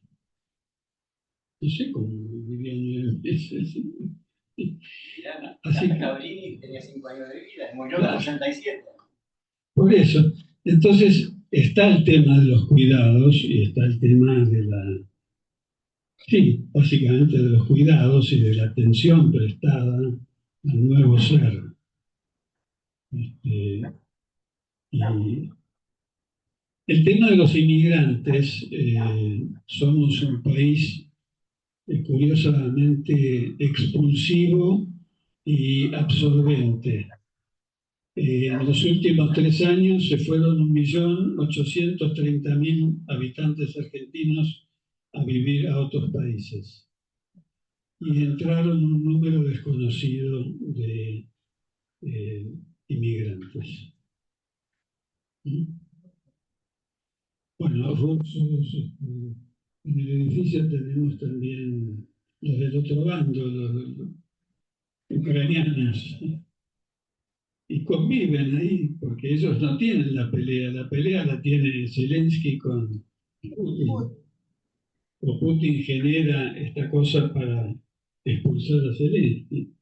No sé cómo vivió 9 meses. Así que Cabrini tenía 5 años de vida, murió a los 87. Por eso, entonces está el tema de los cuidados y está el tema de sí, básicamente de los cuidados y de la atención prestada al nuevo ser. Y el tema de los inmigrantes, somos un país curiosamente expulsivo y absorbente. En los últimos 3 años se fueron 1.830.000 habitantes argentinos a vivir a otros países. Y entraron un número desconocido de inmigrantes. Bueno, rusos, en el edificio tenemos también los del otro bando, los ucranianos. Y conviven ahí, porque ellos no tienen la pelea la tiene Zelensky con Putin. O Putin genera esta cosa para expulsar a Zelensky.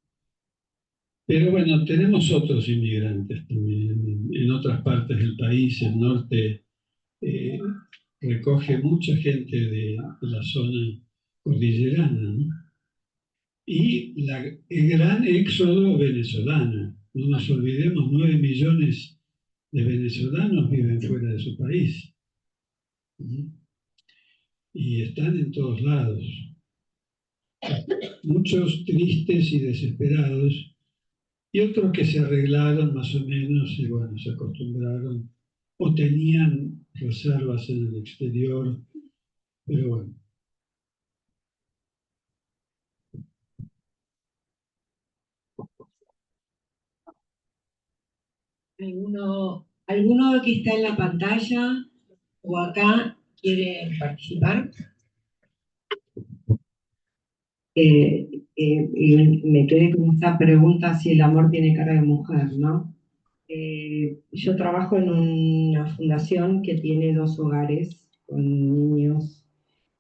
Pero bueno, tenemos otros inmigrantes también en otras partes del país. El norte recoge mucha gente de la zona cordillerana, ¿no? Y el gran éxodo venezolano. No nos olvidemos, 9 millones de venezolanos viven fuera de su país. Y están en todos lados. Muchos tristes y desesperados, y otros que se arreglaron más o menos y bueno, se acostumbraron o tenían reservas en el exterior, pero bueno. ¿Alguno que está en la pantalla o acá quiere participar? Y me quedé con esta pregunta si el amor tiene cara de mujer, ¿no? Yo trabajo en una fundación que tiene 2 hogares con niños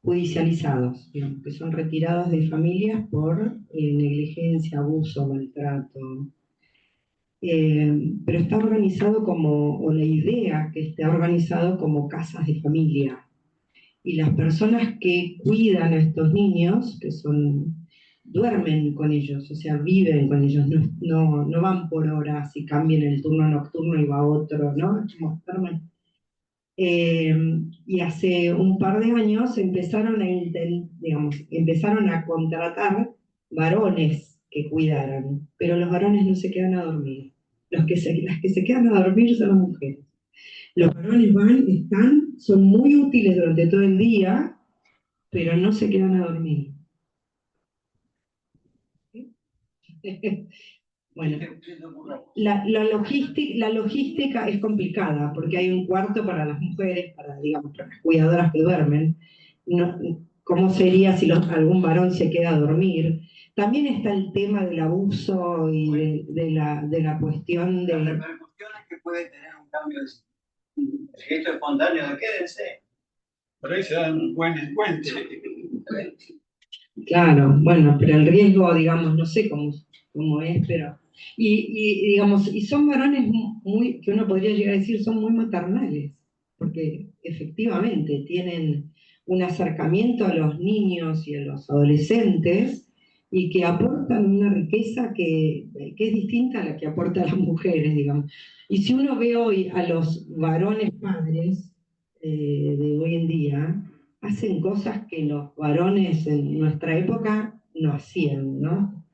judicializados, digamos, que son retirados de familias por negligencia, abuso, maltrato. Pero está organizado como, o la idea que esté organizado como casas de familia. Y las personas que cuidan a estos niños, que son, duermen con ellos, o sea, viven con ellos, no van por horas y cambian el turno nocturno y va otro, ¿no? Como duermen. Y hace un par de años empezaron a contratar varones que cuidaran, pero los varones no se quedan a dormir. Las que se quedan a dormir son las mujeres. Los varones son muy útiles durante todo el día, pero no se quedan a dormir. Bueno, la logística es complicada porque hay un cuarto para las mujeres, para las cuidadoras que duermen. No, ¿cómo sería si algún varón se queda a dormir? También está el tema del abuso y de la cuestión de... Las repercusiones que puede tener un cambio de gesto espontáneo de quédense. Por ahí se dan un buen encuentro. Claro, bueno, pero el riesgo, no sé cómo es, pero... Y son varones que uno podría llegar a decir son muy maternales, porque efectivamente tienen un acercamiento a los niños y a los adolescentes y que aportan una riqueza que es distinta a la que aportan las mujeres, digamos. Y si uno ve hoy a los varones padres de hoy en día, hacen cosas que los varones en nuestra época no hacían, ¿no?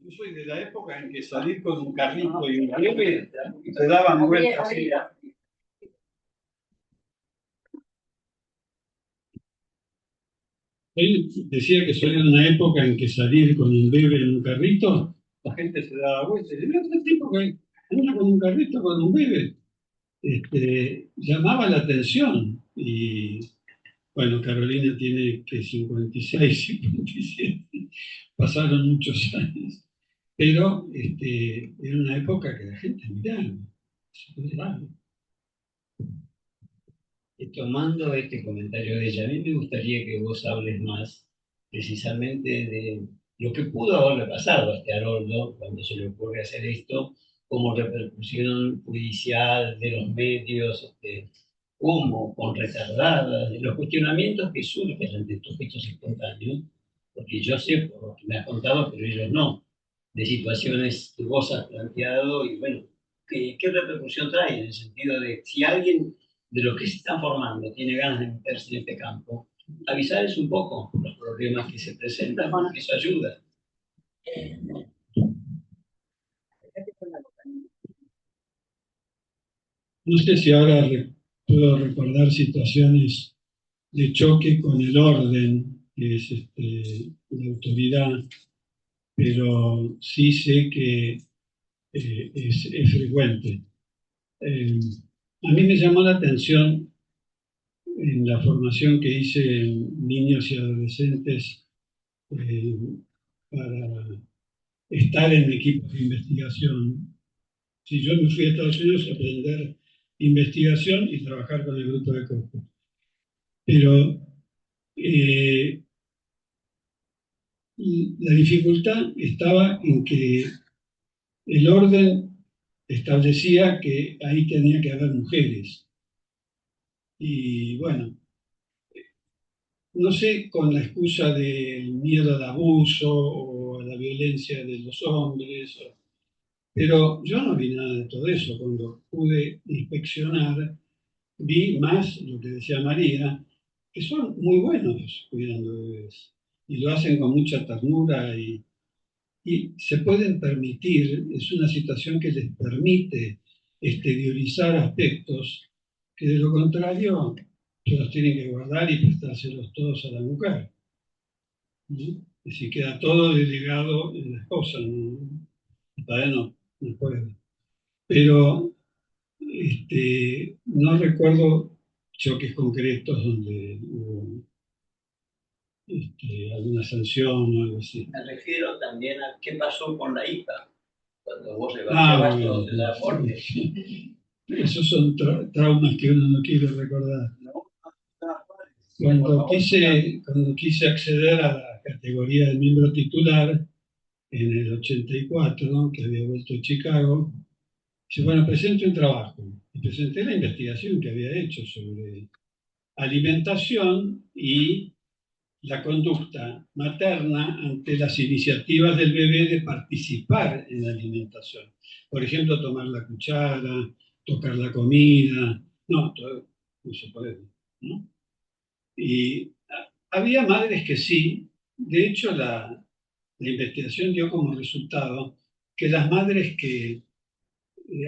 Yo soy de la época en que salir con un carrito y un bebé te daban vueltas. Él decía que soy de una época en que salir con un bebé en un carrito, la gente se daba vueltas. Y este tipo que anda con un carrito con un bebé, llamaba la atención. Y bueno, Carolina tiene que 56, 57, pasaron muchos años. Pero era una época que la gente miraba. Tomando este comentario de ella, a mí me gustaría que vos hables más precisamente de lo que pudo haberle pasado a este Haroldo cuando se le ocurre hacer esto, como repercusión judicial de los medios, cómo, con retardadas, de los cuestionamientos que surgen ante estos hechos espontáneos, porque yo sé por lo que me has contado, pero ellos no, de situaciones que vos has planteado y bueno, ¿qué repercusión trae en el sentido de si alguien de los que se están formando tiene ganas de meterse en este campo, avisarles un poco los problemas que se presentan, porque eso ayuda. No sé si ahora puedo recordar situaciones de choque con el orden, que es la autoridad, pero sí sé que es frecuente. A mí me llamó la atención en la formación que hice en niños y adolescentes para estar en equipos de investigación. Si yo me fui a Estados Unidos a aprender investigación y trabajar con el grupo de Cocos. Pero la dificultad estaba en que el orden establecía que ahí tenía que haber mujeres. Y bueno, no sé, con la excusa del miedo al abuso o a la violencia de los hombres, pero yo no vi nada de todo eso. Cuando pude inspeccionar, vi más lo que decía María, que son muy buenos cuidando bebés y lo hacen con mucha ternura y se pueden permitir, es una situación que les permite exteriorizar aspectos que de lo contrario se los tienen que guardar y prestárselos todos a la mujer, ¿no? Es decir, queda todo delegado en la esposa, ¿no? Todavía no puede. Pero no recuerdo choques concretos donde hubo alguna sanción o algo así. Me refiero también a qué pasó con la IPA, cuando vos le Ah, vaciabas bueno, todo de la muerte. esos son traumas que uno no quiere recordar. Cuando quise acceder a la categoría de miembro titular en el 84, ¿no? Que había vuelto a Chicago, dije, bueno, presento un trabajo. Y presenté la investigación que había hecho sobre alimentación y la conducta materna ante las iniciativas del bebé de participar en la alimentación. Por ejemplo, tomar la cuchara, tocar la comida. No, todo no se puede, ¿no? Y había madres que sí. De hecho, la investigación dio como resultado que las madres que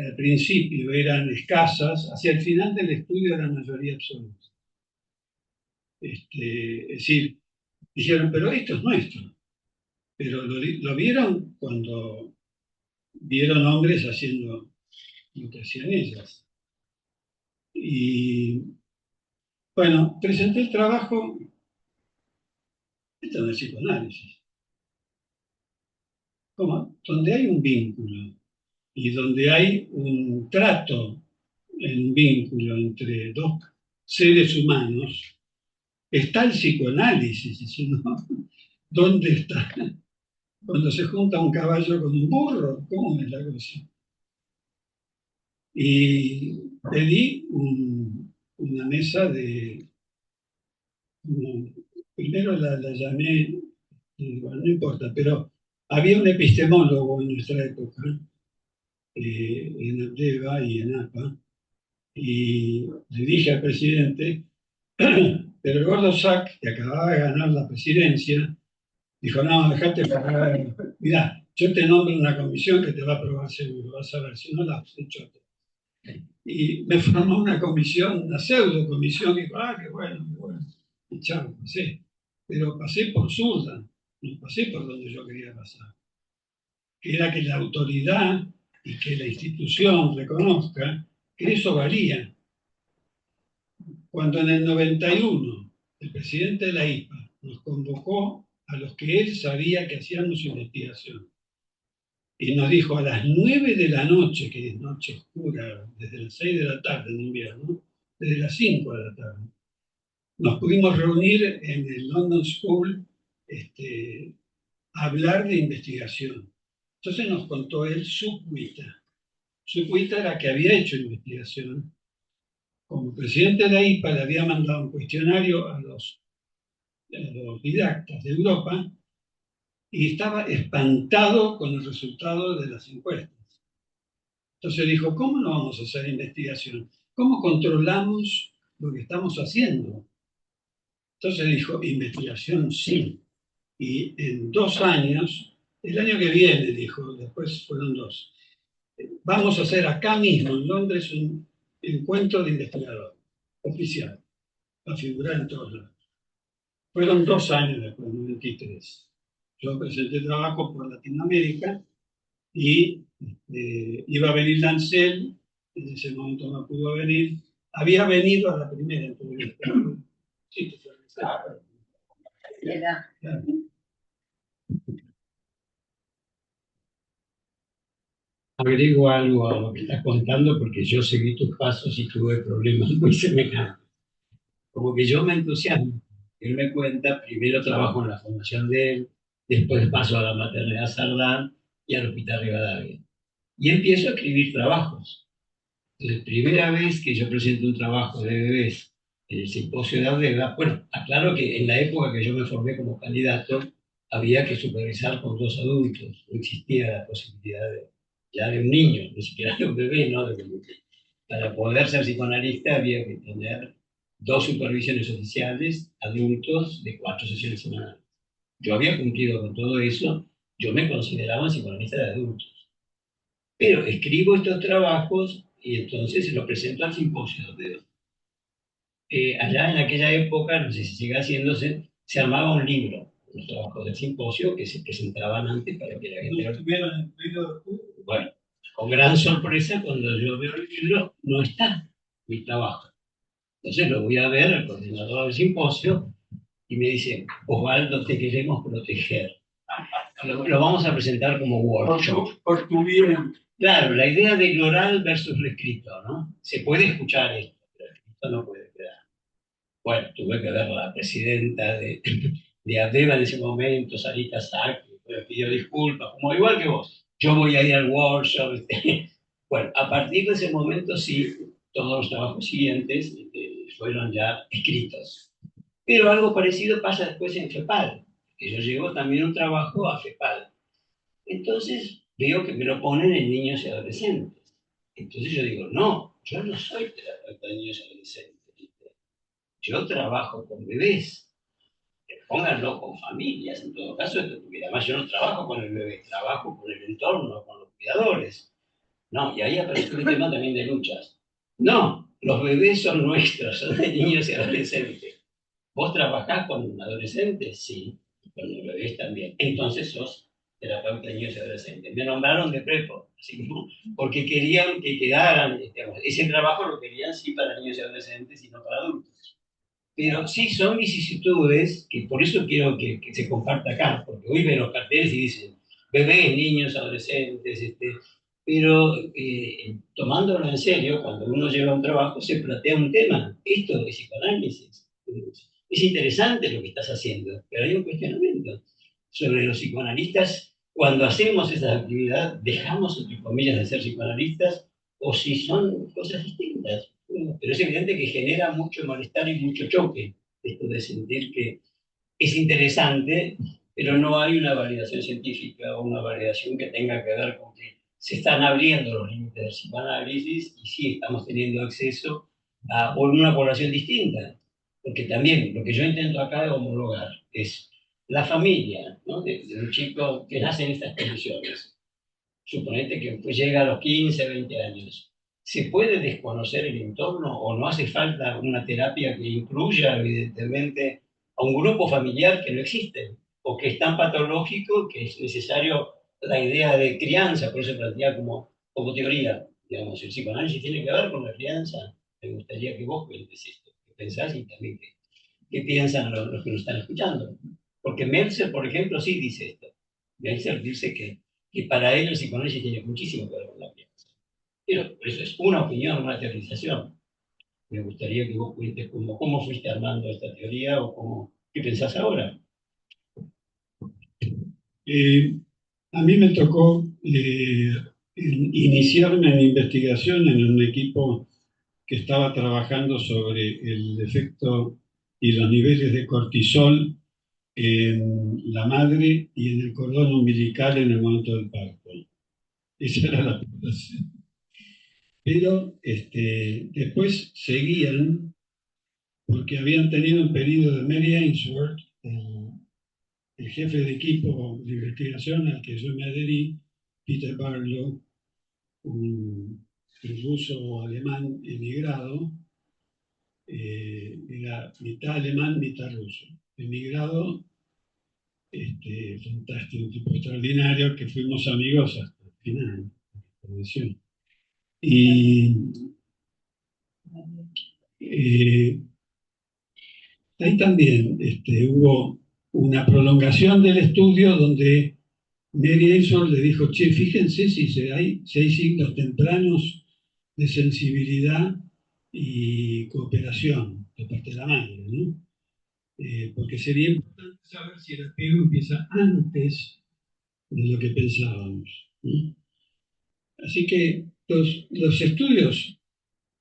al principio eran escasas, hacia el final del estudio eran mayoría absoluta. Es decir, dijeron, pero esto es nuestro. Pero lo vieron cuando vieron hombres haciendo lo que hacían ellas. Y bueno, presenté el trabajo, esto no es psicoanálisis, ¿cómo? Donde hay un vínculo y donde hay un trato en un vínculo entre dos seres humanos, está el psicoanálisis, diciendo, ¿dónde está? Cuando se junta un caballo con un burro, ¿cómo es la cosa? Y pedí una mesa de, primero la llamé, bueno, no importa, pero había un epistemólogo en nuestra época, en Andeva y en APA, y le dije al presidente, pero el gordo Sack, que acababa de ganar la presidencia, dijo, no, dejate pagar, mirá, yo te nombro una comisión que te va a aprobar seguro, vas a ver, si no la has hecho. Y me formó una comisión, una pseudo comisión, y dijo, qué bueno, qué bueno. Y chao, pasé. Pero pasé por zurda, no pasé por donde yo quería pasar. Que era que la autoridad y que la institución reconozca que eso varía. Cuando en el 91 el presidente de la IPA nos convocó a los que él sabía que hacíamos investigación y nos dijo a las 9 de la noche, que es noche oscura, desde las 6 de la tarde en invierno, desde las 5 de la tarde, nos pudimos reunir en el London School a hablar de investigación. Entonces nos contó él su cuita. Su cuita era que había hecho investigación. Como presidente de la IPA le había mandado un cuestionario a los didactas de Europa y estaba espantado con el resultado de las encuestas. Entonces dijo, ¿cómo no vamos a hacer investigación? ¿Cómo controlamos lo que estamos haciendo? Entonces dijo, investigación sí. Y en 2 años, el año que viene, dijo, después fueron 2, vamos a hacer acá mismo, en Londres, un encuentro de investigadores oficial, a figurar en todos lados. Fueron 2 años después, en 93. Yo presenté trabajo por Latinoamérica y iba a venir Lancel, en ese momento no pudo venir. Había venido a la primera entrevista. Sí, claro. Claro. Agrego algo a lo que estás contando porque yo seguí tus pasos y tuve problemas muy semejantes. Como que yo me entusiasmo. Él me cuenta, primero trabajo en la fundación de él, después paso a la maternidad Sardán y al Hospital Rivadavia. Y empiezo a escribir trabajos. Entonces, primera vez que yo presento un trabajo de bebés el simposio de Ardeva. Bueno, aclaro que en la época que yo me formé como candidato, había que supervisar con dos adultos. No existía la posibilidad ya de un niño, ni siquiera de un bebé, ¿no? Para poder ser psicoanalista había que tener dos supervisiones oficiales, adultos, de 4 sesiones semanales. Yo había cumplido con todo eso, yo me consideraba un psicoanalista de adultos. Pero escribo estos trabajos y entonces se los presento al simposio de allá en aquella época, no sé si sigue haciéndose, se armaba un libro, los trabajos del simposio que se presentaban antes para que la gente... No estuvieron incluidos. Bueno, con gran sorpresa, cuando yo veo el libro, no está mi trabajo. Entonces lo voy a ver al coordinador del simposio y me dice, Osvaldo, te queremos proteger. Lo vamos a presentar como workshop. Por tu bien. Claro, la idea del oral versus lo escrito, ¿no? Se puede escuchar esto, pero esto no puede quedar. Bueno, tuve que ver a la presidenta de Ardeva en ese momento, Sarita Sack, me pidió disculpas, como igual que vos. Yo voy a ir al workshop. Bueno, a partir de ese momento sí, todos los trabajos siguientes fueron ya escritos. Pero algo parecido pasa después en FEPAL, que yo llevo también un trabajo a FEPAL. Entonces veo que me lo ponen en niños y adolescentes. Entonces yo digo, no, yo no soy terapeuta de niños y adolescentes. Yo trabajo con bebés. Pónganlo con familias, en todo caso, porque además yo no trabajo con el bebé, trabajo con el entorno, con los cuidadores. No, y ahí aparece un tema también de luchas. No, los bebés son nuestros, son de niños y adolescentes. ¿Vos trabajás con adolescentes? Sí, con los bebés también. Entonces sos terapeuta de niños y adolescentes. Me nombraron de prepo, así como, porque querían que quedaran, digamos, ese trabajo lo querían sí para niños y adolescentes y no para adultos. Pero sí son vicisitudes que por eso quiero que se comparta acá, porque hoy ven los carteles y dicen bebés, niños, adolescentes, pero tomándolo en serio, cuando uno lleva un trabajo se plantea un tema, esto de psicoanálisis. Es interesante lo que estás haciendo, pero hay un cuestionamiento sobre los psicoanalistas. Cuando hacemos esa actividad, dejamos, entre comillas, de ser psicoanalistas o si son cosas distintas. Pero es evidente que genera mucho malestar y mucho choque esto de sentir que es interesante, pero no hay una validación científica o una validación que tenga que ver con que se están abriendo los límites del psicoanálisis y sí estamos teniendo acceso a una población distinta. Porque también lo que yo intento acá de homologar es la familia, ¿no? de un chico que nace en estas condiciones. Suponete que pues llega a los 15, 20 años. ¿Se puede desconocer el entorno o no hace falta una terapia que incluya evidentemente a un grupo familiar que no existe o que es tan patológico que es necesario la idea de crianza? Por eso se plantea como teoría? Digamos, el psicoanálisis tiene que ver con la crianza. Me gustaría que vos cuentes esto, que pensás y también qué piensan los que nos están escuchando. Porque Meltzer, por ejemplo, sí dice esto. Meltzer dice que para él el psicoanálisis tiene muchísimo que ver con la crianza. Pero eso es una opinión, una teorización. Me gustaría que vos cuentes cómo fuiste armando esta teoría o qué pensás ahora. A mí me tocó iniciarme en investigación en un equipo que estaba trabajando sobre el efecto y los niveles de cortisol en la madre y en el cordón umbilical en el momento del parto. Esa era la población. Pero después seguían, porque habían tenido un pedido de Mary Ainsworth, el jefe de equipo de investigación al que yo me adherí, Peter Barlow, un ruso-alemán emigrado, era mitad alemán, mitad ruso. Emigrado, fantástico, un tipo extraordinario, que fuimos amigos hasta el final. Y ahí también hubo una prolongación del estudio donde Mary Ainsworth le dijo, che, fíjense si hay signos tempranos de sensibilidad y cooperación de parte de la madre, ¿no? Porque sería importante saber si el apego empieza antes de lo que pensábamos, ¿no? Así que los estudios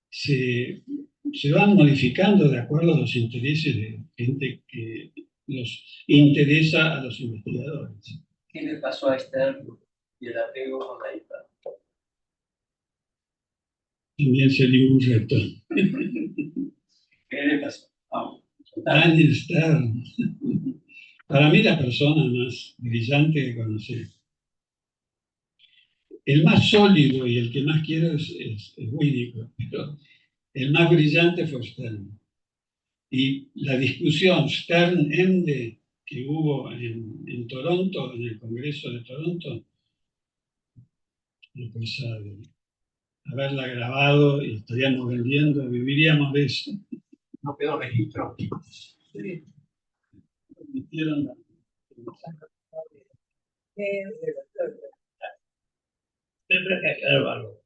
se se van modificando de acuerdo a los intereses de gente que los interesa a los investigadores. ¿Qué le pasó a Esther y el apego con la hija? También sería un reto. ¿Qué le pasó? Vamos. Daniel Stern, para mí la persona más brillante que conocí. El más sólido y el que más quiero es Winnicott, pero el más brillante fue Stern. Y la discusión Stern-Ende que hubo en Toronto, en el Congreso de Toronto, una cosa de haberla grabado y estaríamos vendiendo, viviríamos de eso. No quedó registro. Sí. Permitieron la- Pero hay que aclarar algo.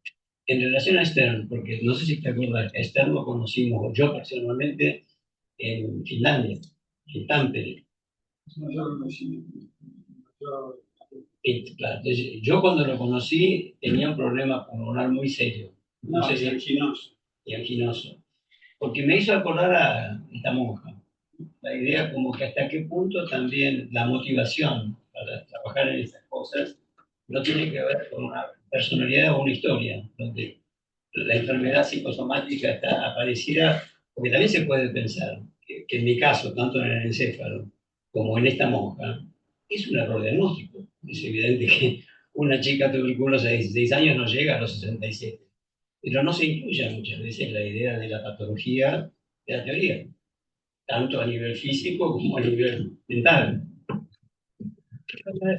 En relación a Stern, porque no sé si te acuerdas, a Stern lo conocimos, yo personalmente, en Finlandia, en Tampere. Claro, entonces, yo cuando lo conocí tenía un problema pulmonar muy serio. No sé si anginoso. y anginoso. Porque me hizo acordar a esta monja. La idea como que hasta qué punto también la motivación para trabajar en estas cosas no tiene que ver con una personalidad o una historia, donde la enfermedad psicosomática está aparecida, porque también se puede pensar que en mi caso, tanto en el encéfalo como en esta monja, es un error diagnóstico. Es evidente que una chica tuberculosa de 16 años no llega a los 67, pero no se incluye muchas veces la idea de la patología de la teoría, tanto a nivel físico como a nivel mental.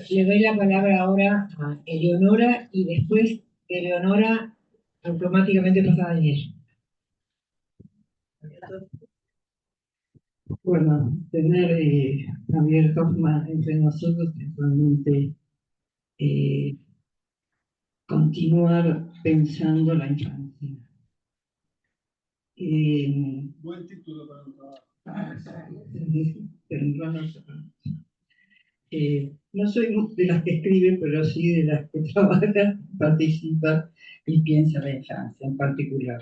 Le doy la palabra ahora a Eleonora y después de Eleonora automáticamente pasa a Daniel. Bueno, tener a Javier Hoffman entre nosotros es realmente continuar pensando la infancia. Buen título para un trabajo. No soy de las que escriben, pero sí de las que trabajan, participan y piensan la infancia en particular.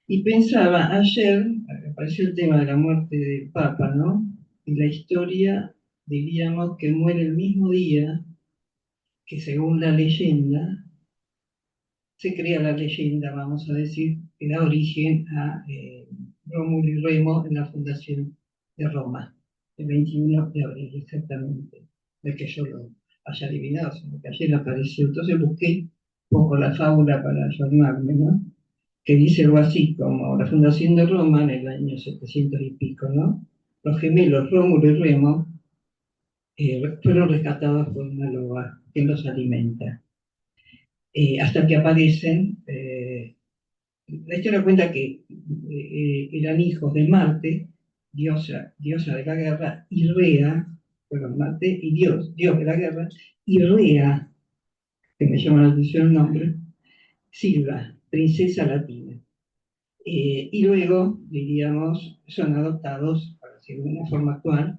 Y pensaba, ayer apareció el tema de la muerte del Papa, ¿no? Y la historia, diríamos, que muere el mismo día que según la leyenda, se crea la leyenda, vamos a decir, que da origen a Rómulo y Remo en la fundación de Roma, el 21 de abril exactamente, de que yo lo haya adivinado, sino que ayer apareció. Entonces busqué un poco la fábula para ayornarme, ¿no? Que dice algo así como la fundación de Roma en el año 700 y pico, ¿no? Los gemelos Rómulo y Remo fueron rescatados por una loba que los alimenta. Hasta que aparecen, la historia cuenta que eran hijos de Marte, diosa de la guerra, y Rea, fueron Marte y Dios de la guerra, y Rea, que me llama la atención el nombre, Silva, princesa latina. Y luego, diríamos, son adoptados, para decirlo de una forma actual,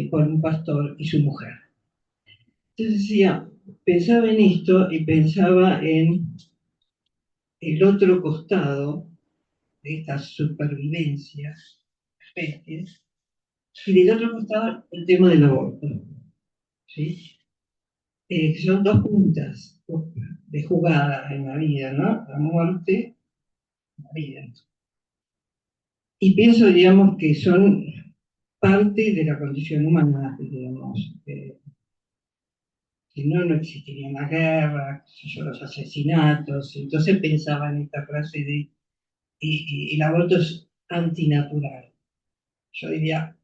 por un pastor y su mujer. Entonces decía, pensaba en esto y pensaba en el otro costado de esta supervivencia, especies, y del otro costado el tema del aborto. ¿Sí? Son dos puntas de jugada en la vida, ¿no? La muerte, la vida. Y pienso, digamos, que son parte de la condición humana, digamos. Si no, no existirían las guerras, los asesinatos. Entonces pensaba en esta frase de el aborto es antinatural. Yo diría,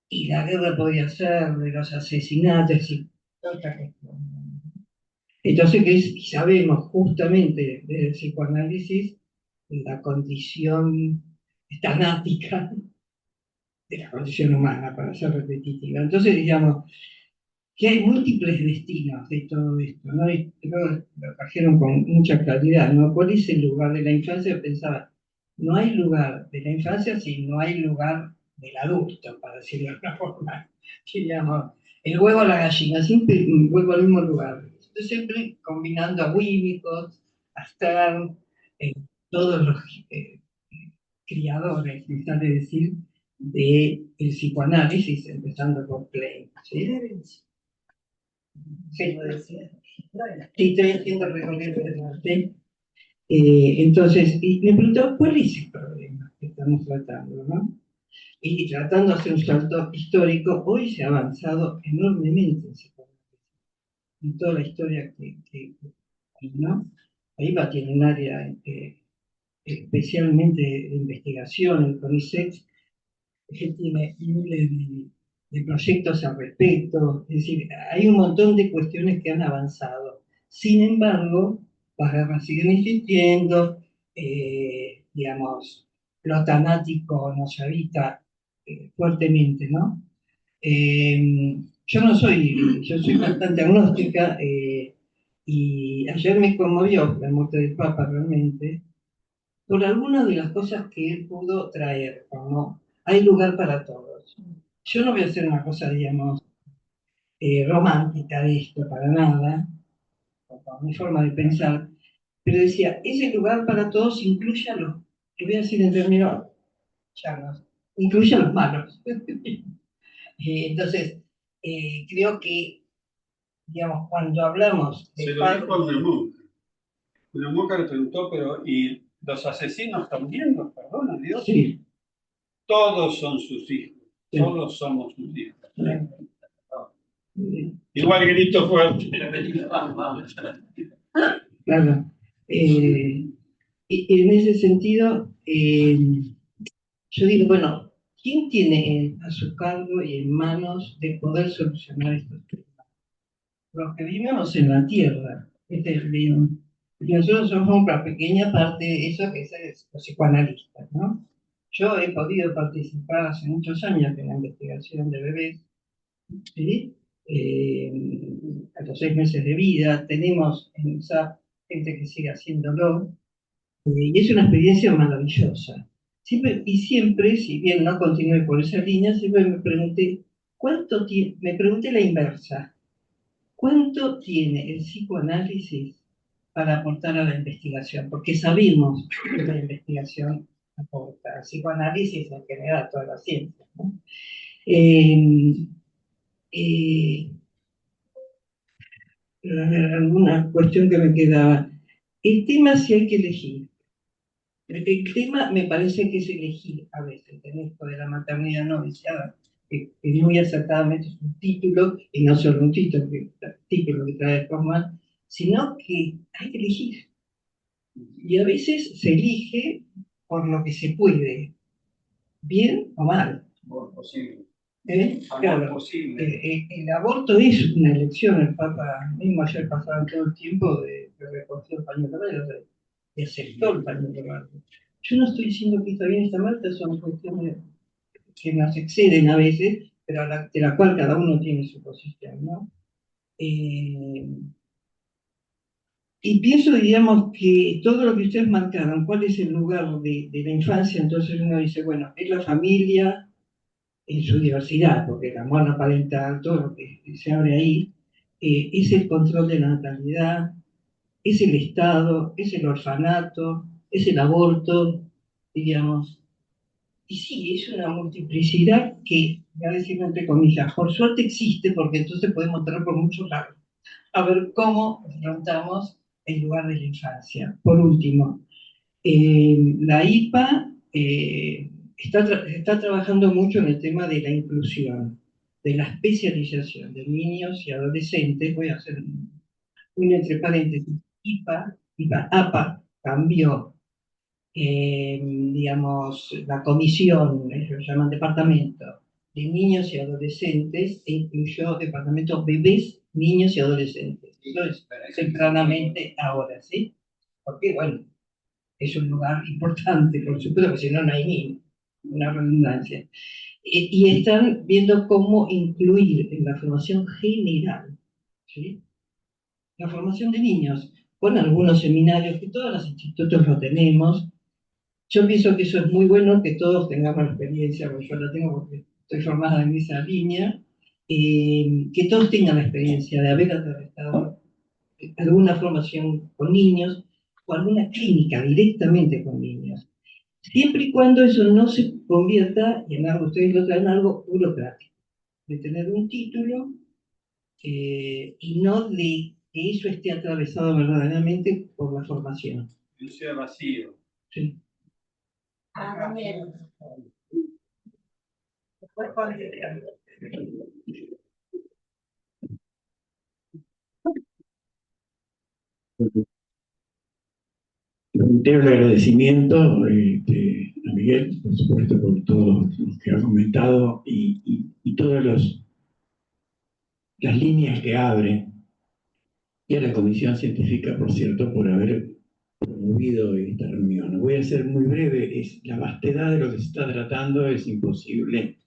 y la guerra podía ser de los asesinatos y otra cuestión. Entonces, y sabemos justamente desde el psicoanálisis la condición estanática de la condición humana, para ser repetitiva. Entonces, digamos, que hay múltiples destinos de todo esto, ¿no? Y creo que lo trajeron con mucha claridad, ¿no? ¿Cuál es el lugar de la infancia? Pensaba, no hay lugar de la infancia si no hay lugar del adulto, para decirlo de alguna forma. Digamos, el huevo a la gallina, siempre vuelvo al mismo lugar. Yo siempre combinando a Winnicott, a Stern, todos los criadores, me sale decir, del psicoanálisis, empezando por Klein. ¿Sí? Sí, sí, estoy haciendo el recorrido del arte. Entonces, y me preguntaba, ¿cuál es el problema que estamos tratando, no? Y tratando de hacer un salto histórico, hoy se ha avanzado enormemente en psicoanálisis, en toda la historia ¿no? Ahí va, tiene un área especialmente de investigación, el CONICET, que tiene miles de proyectos al respecto, es decir, hay un montón de cuestiones que han avanzado. Sin embargo, las guerras siguen existiendo, digamos, lo tanático nos habita fuertemente, ¿no? Yo soy bastante agnóstica, y ayer me conmovió la muerte del Papa realmente, por algunas de las cosas que él pudo traer, como hay lugar para todos. Yo no voy a hacer una cosa, digamos, romántica de esto, para nada, por mi forma de pensar, pero decía, ese lugar para todos incluye a los, que voy a decir en términos llanos, incluye a los malos. Entonces, creo que, digamos, cuando hablamos de... Se lo dijo a una monja. Una monja le preguntó, pero ¿y los asesinos también los perdona Dios? Sí. Todos son sus hijos. Sí. Todos somos sus hijos. Sí. Igual grito fuerte. Claro. Y en ese sentido, yo digo, bueno, ¿quién tiene a su cargo y en manos de poder solucionar estos problemas? Los que vivimos en la Tierra. Y nosotros somos una pequeña parte de eso, que es los psicoanalistas, ¿no? Yo he podido participar hace muchos años en la investigación de bebés, ¿sí? A los 6 meses de vida, tenemos en SAP gente que sigue haciéndolo, y es una experiencia maravillosa. Siempre, si bien no continué por esa línea, siempre me pregunté, me pregunté la inversa, ¿cuánto tiene el psicoanálisis para aportar a la investigación? Porque sabemos que la investigación aporta, el psicoanálisis en general, toda la ciencia, ¿no? Eh, Alguna cuestión que me quedaba. El tema si hay que elegir. El tema me parece que es elegir a veces, en esto de la maternidad no deseada, que muy acertadamente es un título, y no solo un título que trae forma, sino que hay que elegir. Y a veces se elige por lo que se puede, bien o mal. Por posible. Claro, Posible. el aborto es una elección. El Papa mismo ayer pasaba todo el tiempo de recoger el pañuelo verde, y aceptó el pañuelo verde. Yo no estoy diciendo que está bien esta marcha, son cuestiones que nos exceden a veces, pero de la cual cada uno tiene su posición, ¿no? Y pienso, digamos, que todo lo que ustedes marcaron, cuál es el lugar de la infancia, entonces uno dice, bueno, es la familia en su diversidad, porque la monoparental, todo lo que se abre ahí, es el control de la natalidad, es el Estado, es el orfanato, es el aborto, digamos. Y sí, es una multiplicidad que, voy a decirlo entre comillas, por suerte existe, porque entonces podemos entrar por muchos lados. A ver cómo afrontamos el lugar de la infancia. Por último, la IPA está trabajando mucho en el tema de la inclusión, de la especialización de niños y adolescentes. Voy a hacer un entre paréntesis. APA cambió, digamos, la comisión, ellos llaman departamento, de niños y adolescentes, e incluyó departamento bebés, niños y adolescentes. Eso es tempranamente ahora, ¿sí? Porque, bueno, es un lugar importante, por supuesto, porque si no, no hay ni una redundancia. Y están viendo cómo incluir en la formación general, ¿sí?, la formación de niños, con algunos seminarios que todos los institutos lo tenemos. Yo pienso que eso es muy bueno, que todos tengamos la experiencia, porque yo la tengo porque estoy formada en esa línea, que todos tengan la experiencia de haber atravesado alguna formación con niños o alguna clínica directamente con niños. siempre y cuando eso no se convierta en algo, ustedes lo traen algo burocrático, de tener un título y no de que eso esté atravesado verdaderamente por la formación. Que no sea vacío. Sí. También. Después continúa. Reitero el agradecimiento a Miguel, por supuesto, por todo lo que ha comentado y todas las líneas que abre, y a la Comisión Científica, por cierto, por haber promovido esta reunión. Voy a ser muy breve, la vastedad de lo que se está tratando es imposible,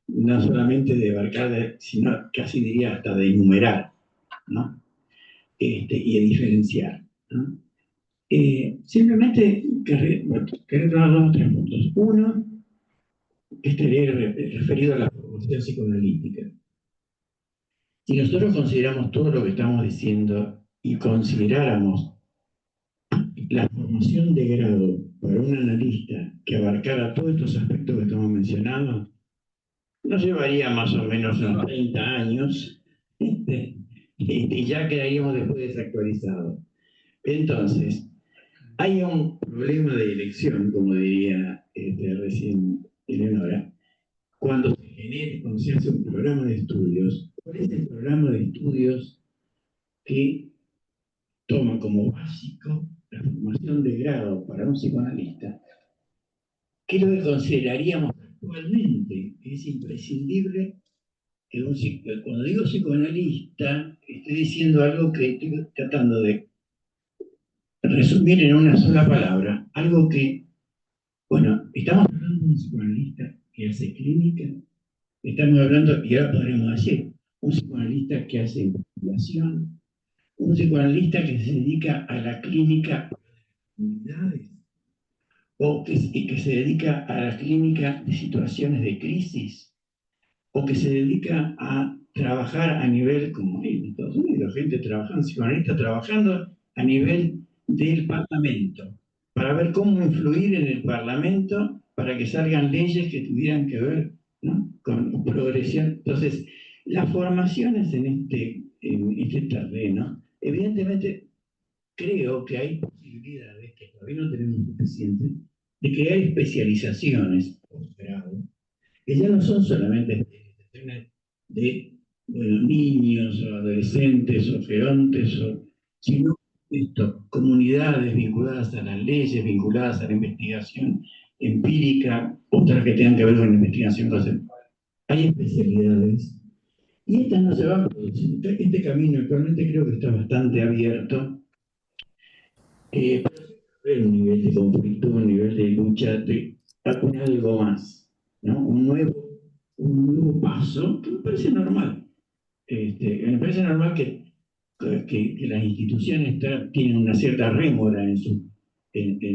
no solamente de abarcar, sino casi diría hasta de enumerar, ¿no? Y de diferenciar, ¿no? Simplemente quería tomar dos o tres puntos. Uno, que estaría referido a la formación psicoanalítica. Si nosotros consideramos todo lo que estamos diciendo y consideráramos la formación de grado para un analista que abarcara todos estos aspectos que estamos mencionando, nos llevaría más o menos unos 30 años y ya quedaríamos después desactualizados. Entonces, hay un problema de elección, como diría recién Eleonora, cuando se hace un programa de estudios. ¿Cuál es el programa de estudios que toma como básico la formación de grado para un psicoanalista? ¿Qué es lo que consideraríamos actualmente? Es imprescindible que cuando digo psicoanalista, estoy diciendo algo que estoy tratando de resumir en una sola palabra, algo que, bueno, estamos hablando de un psicoanalista que hace clínica, estamos hablando, y ahora podremos decir, un psicoanalista que hace investigación, un psicoanalista que se dedica a la clínica de comunidades, o que se dedica a la clínica de situaciones de crisis, o que se dedica a trabajar a nivel, como en Estados Unidos, gente trabajando, psicoanalistas trabajando a nivel del Parlamento, para ver cómo influir en el Parlamento para que salgan leyes que tuvieran que ver, ¿no?, con progresión. Entonces, las formaciones en este terreno, evidentemente creo que hay posibilidades, que todavía no tenemos suficientes, de crear especializaciones posgrado, que ya no son solamente especializaciones de, bueno, niños o adolescentes o gerontes, sino comunidades vinculadas a las leyes, vinculadas a la investigación empírica, otras que tengan que ver con la investigación conceptual. Hay especialidades y estas no se van a producir. Este camino actualmente creo que está bastante abierto, pero hay un nivel de conflicto, un nivel de lucha, de algo más, ¿no? Un nuevo paso que me parece normal. Me parece normal que las instituciones tienen una cierta rémora en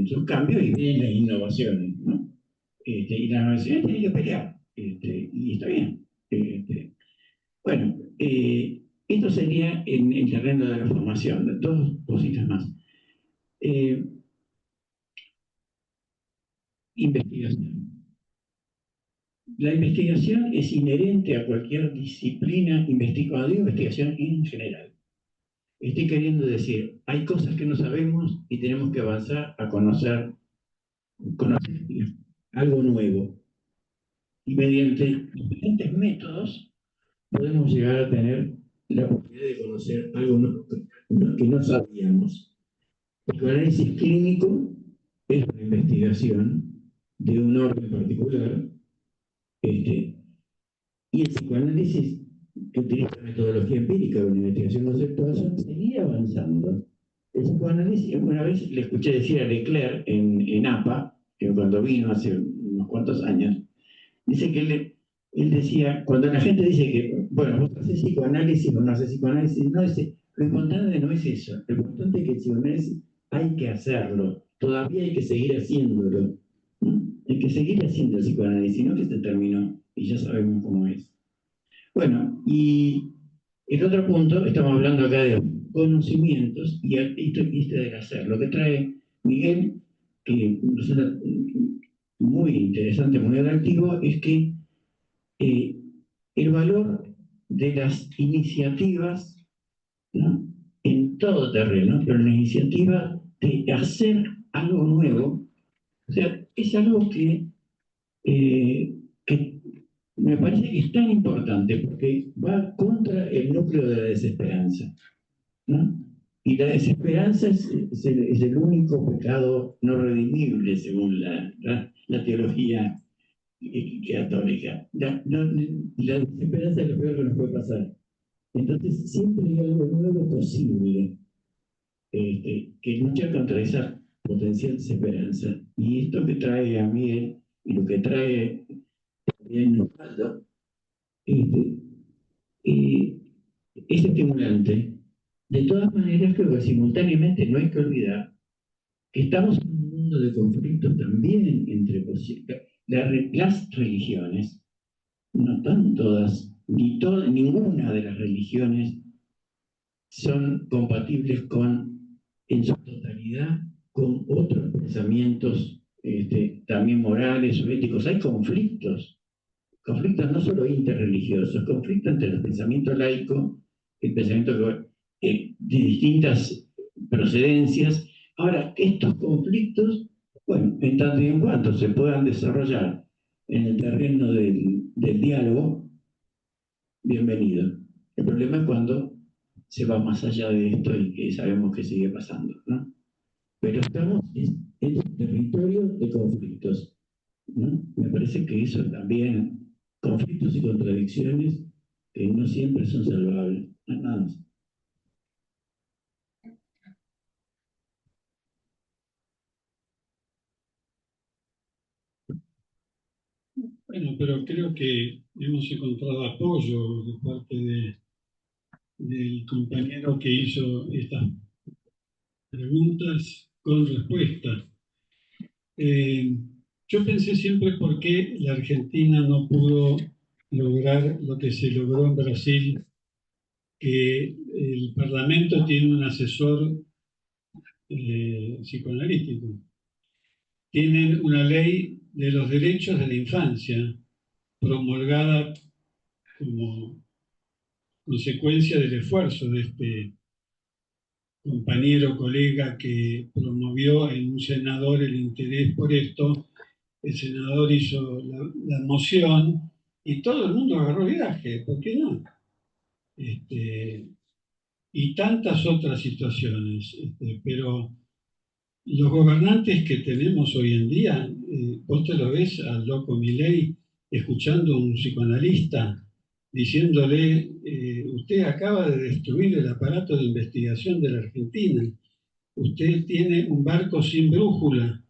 sus cambios y vienen las innovaciones, ¿no? Y las innovaciones tienen que pelear, y está bien. Bueno, esto sería en el terreno de la formación. Dos cositas más. Investigación. La investigación es inherente a cualquier disciplina investigadora, investigación en general. Estoy queriendo decir, hay cosas que no sabemos y tenemos que avanzar a conocer algo nuevo. Y mediante diferentes métodos podemos llegar a tener la posibilidad de conocer algo que no sabíamos. El psicoanálisis clínico es una investigación de un orden particular, y el psicoanálisis que utiliza metodología empírica o una investigación conceptual seguía avanzando. El psicoanálisis, una vez le escuché decir a Leclerc en APA, que cuando vino hace unos cuantos años, dice que él decía, cuando la gente dice que, bueno, vos haces psicoanálisis o no haces psicoanálisis, no, lo importante no es eso, lo importante es que el psicoanálisis hay que hacerlo, todavía hay que seguir haciéndolo, ¿no? Hay que seguir haciendo el psicoanálisis, no que se terminó y ya sabemos cómo es. Bueno, y el otro punto, estamos hablando acá de conocimientos y esto del hacer. Lo que trae Miguel que resulta muy interesante, muy atractivo, es que el valor de las iniciativas, ¿no? En todo terreno, pero la iniciativa de hacer algo nuevo, o sea, es algo que me parece que es tan importante porque va contra el núcleo de la desesperanza, ¿no? Y la desesperanza es el único pecado no redimible según la teología católica. La desesperanza es lo peor que nos puede pasar. Entonces siempre hay algo nuevo posible que lucha contra esa potencial desesperanza. Y esto que trae a Miguel y lo que trae también Osvaldo, este, eh, es estimulante. De todas maneras, creo que simultáneamente no hay que olvidar que estamos en un mundo de conflictos también entre las religiones. No están todas, ninguna de las religiones son compatibles en su totalidad con otros pensamientos también morales o éticos. Hay conflictos no solo interreligiosos, conflictos entre el pensamiento laico, el pensamiento de distintas procedencias. Ahora, estos conflictos, bueno, en tanto y en cuanto se puedan desarrollar en el terreno del diálogo, bienvenido. El problema es cuando se va más allá de esto y que sabemos que sigue pasando, ¿no? Pero estamos en un territorio de conflictos, ¿no? Me parece que eso también, conflictos y contradicciones que no siempre son salvables, nada más. Bueno, pero creo que hemos encontrado apoyo de parte del compañero que hizo estas preguntas con respuestas. Yo pensé siempre por qué la Argentina no pudo lograr lo que se logró en Brasil, que el Parlamento tiene un asesor psicoanalítico. Tienen una ley de los derechos de la infancia promulgada como consecuencia del esfuerzo de este compañero, colega que promovió en un senador el interés por esto. El senador hizo la moción y todo el mundo agarró viaje, ¿por qué no? Y tantas otras situaciones, pero los gobernantes que tenemos hoy en día, vos te lo ves al loco Milei escuchando a un psicoanalista diciéndole, usted acaba de destruir el aparato de investigación de la Argentina, usted tiene un barco sin brújula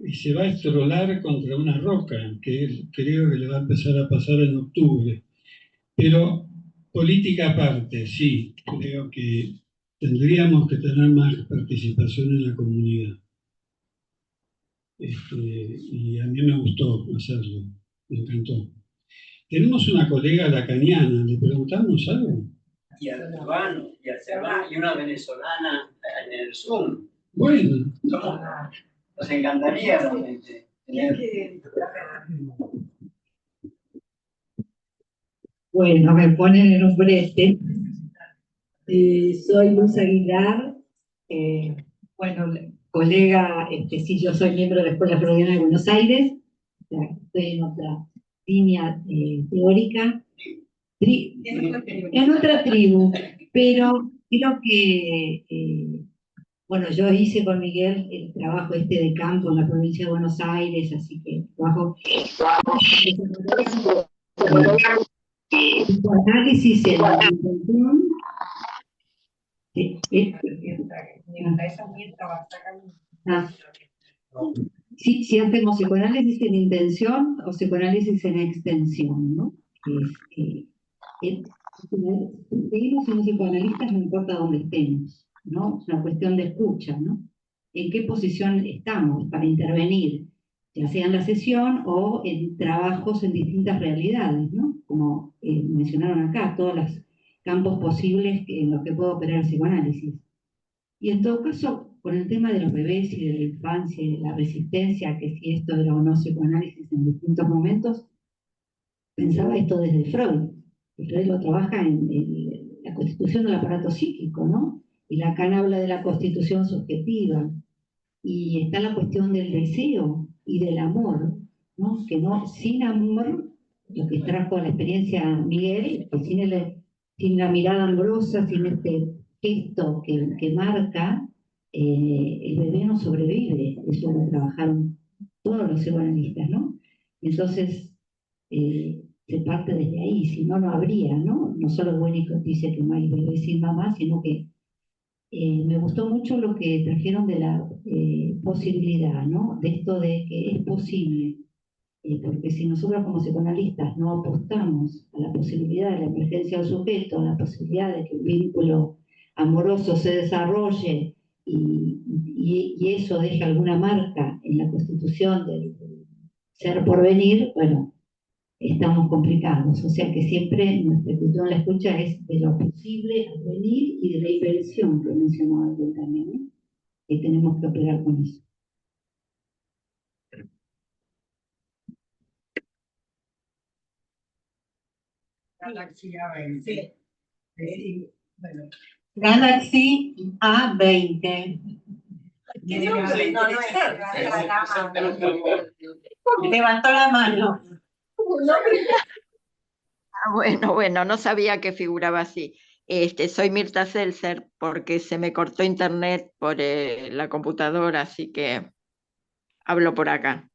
y se va a estrolar contra una roca, que creo que le va a empezar a pasar en octubre. Pero política aparte, sí, creo que tendríamos que tener más participación en la comunidad. Y a mí me gustó hacerlo, me encantó. Tenemos una colega lacaniana, ¿le preguntamos algo? Y al cubano, y al serrano, y una venezolana en el Zoom. Bueno. Nos encantaría realmente tener... Bueno, me ponen en un brete. Soy Luz Aguilar, bueno, colega, sí, yo soy miembro de la Escuela Freudiana de Buenos Aires, o sea, estoy en otra línea teórica, en otra tribu, pero creo que, bueno, yo hice con Miguel el trabajo de campo en la provincia de Buenos Aires, así que trabajo análisis en la intención. Si hacemos psicoanálisis en intención o psicoanálisis en extensión, ¿no? Seguimos siendo psicoanalistas no importa dónde estemos, ¿no? Es una cuestión de escucha, ¿no? En qué posición estamos para intervenir, ya sea en la sesión o en trabajos en distintas realidades, ¿no? Como mencionaron acá, todos los campos posibles en los que puede operar el psicoanálisis. Y en todo caso, con el tema de los bebés y de la infancia y de la resistencia, que si esto era o no psicoanálisis en distintos momentos, pensaba esto desde Freud. Y Freud lo trabaja en la constitución del aparato psíquico, ¿no? Y Lacan habla de la constitución subjetiva. Y está la cuestión del deseo y del amor, ¿no? Que no, sin amor, lo que trajo la experiencia Miguel, que sin la mirada amorosa, sin este gesto que marca, el bebé no sobrevive. Eso lo trabajaron todos los psicoanalistas, ¿no? Entonces, se parte desde ahí, si no, no habría, ¿no? No solo Winnicott dice que no hay bebé sin mamá, sino que me gustó mucho lo que trajeron de la posibilidad, ¿no? De esto de que es posible, porque si nosotros como psicoanalistas no apostamos a la posibilidad de la emergencia del sujeto, a la posibilidad de que el vínculo amoroso se desarrolle y eso deje alguna marca en la constitución del ser por venir, bueno, estamos complicados. O sea que siempre nuestra actitud en la escucha es de lo posible a venir y de la inversión que mencionaba alguien también, ¿no? Que tenemos que operar con eso. Galaxy A20. Sí. Bueno. Galaxy A20. Levantó la mano. Bueno, no sabía que figuraba así. Soy Mirta Seltzer porque se me cortó internet por la computadora, así que hablo por acá.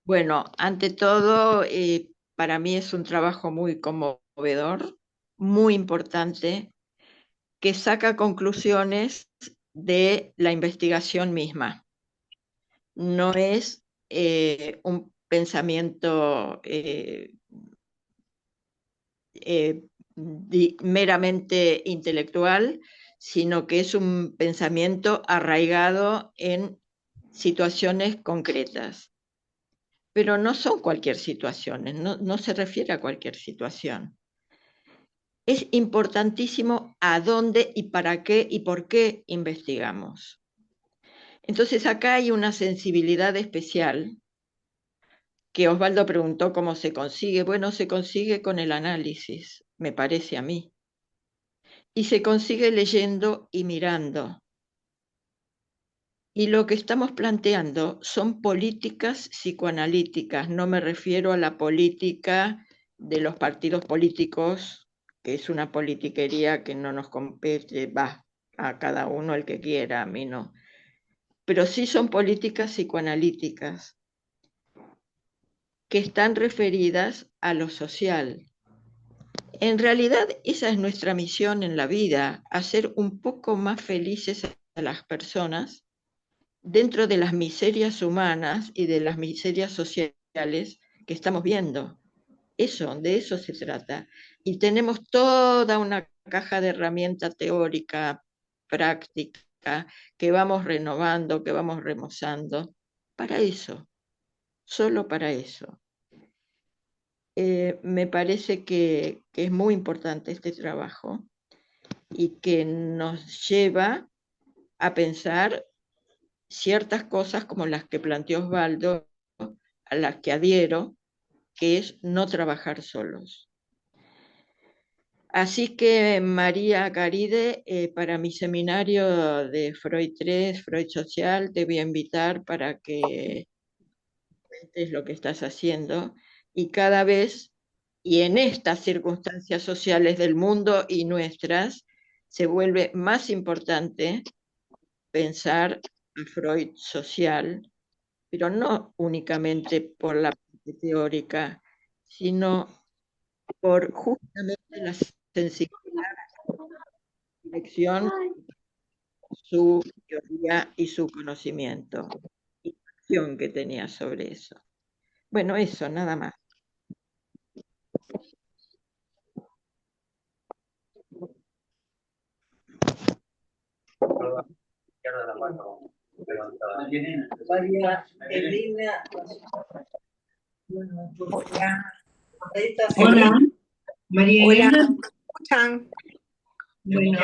Bueno, ante todo, para mí es un trabajo muy conmovedor, muy importante, que saca conclusiones de la investigación misma. No es un pensamiento meramente intelectual, sino que es un pensamiento arraigado en situaciones concretas. Pero no son cualquier situación, no se refiere a cualquier situación. Es importantísimo a dónde y para qué y por qué investigamos. Entonces acá hay una sensibilidad especial que Osvaldo preguntó cómo se consigue. Bueno, se consigue con el análisis, me parece a mí. Y se consigue leyendo y mirando. Y lo que estamos planteando son políticas psicoanalíticas. No me refiero a la política de los partidos políticos, que es una politiquería que no nos compete, va a cada uno el que quiera, a mí no. Pero sí son políticas psicoanalíticas que están referidas a lo social. En realidad esa es nuestra misión en la vida, hacer un poco más felices a las personas dentro de las miserias humanas y de las miserias sociales que estamos viendo. De eso se trata. Y tenemos toda una caja de herramientas teórica, práctica, que vamos renovando, que vamos remozando, para eso, solo para eso. Me parece que es muy importante este trabajo y que nos lleva a pensar ciertas cosas como las que planteó Osvaldo, a las que adhiero, que es no trabajar solos. Así que María Caride, para mi seminario de Freud 3, Freud Social, te voy a invitar para que cuentes lo que estás haciendo y cada vez, y en estas circunstancias sociales del mundo y nuestras, se vuelve más importante pensar a Freud social, pero no únicamente por la parte teórica, sino por justamente la sensibilidad, dirección, su teoría y su conocimiento, y la acción que tenía sobre eso. Bueno, eso, nada más. María Elena. Hola, María Hola. Elena. ¿Escuchan? Bueno,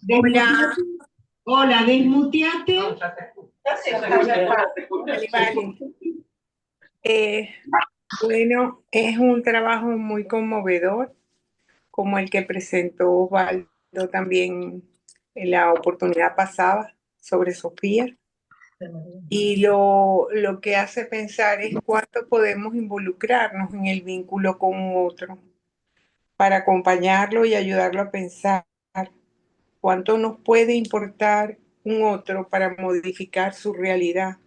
Hola. Hola, desmuteate. Vale, vale. Bueno, es un trabajo muy conmovedor, como el que presentó Osvaldo también en la oportunidad pasada sobre Sofía. Y lo que hace pensar es cuánto podemos involucrarnos en el vínculo con otro para acompañarlo y ayudarlo a pensar cuánto nos puede importar un otro para modificar su realidad.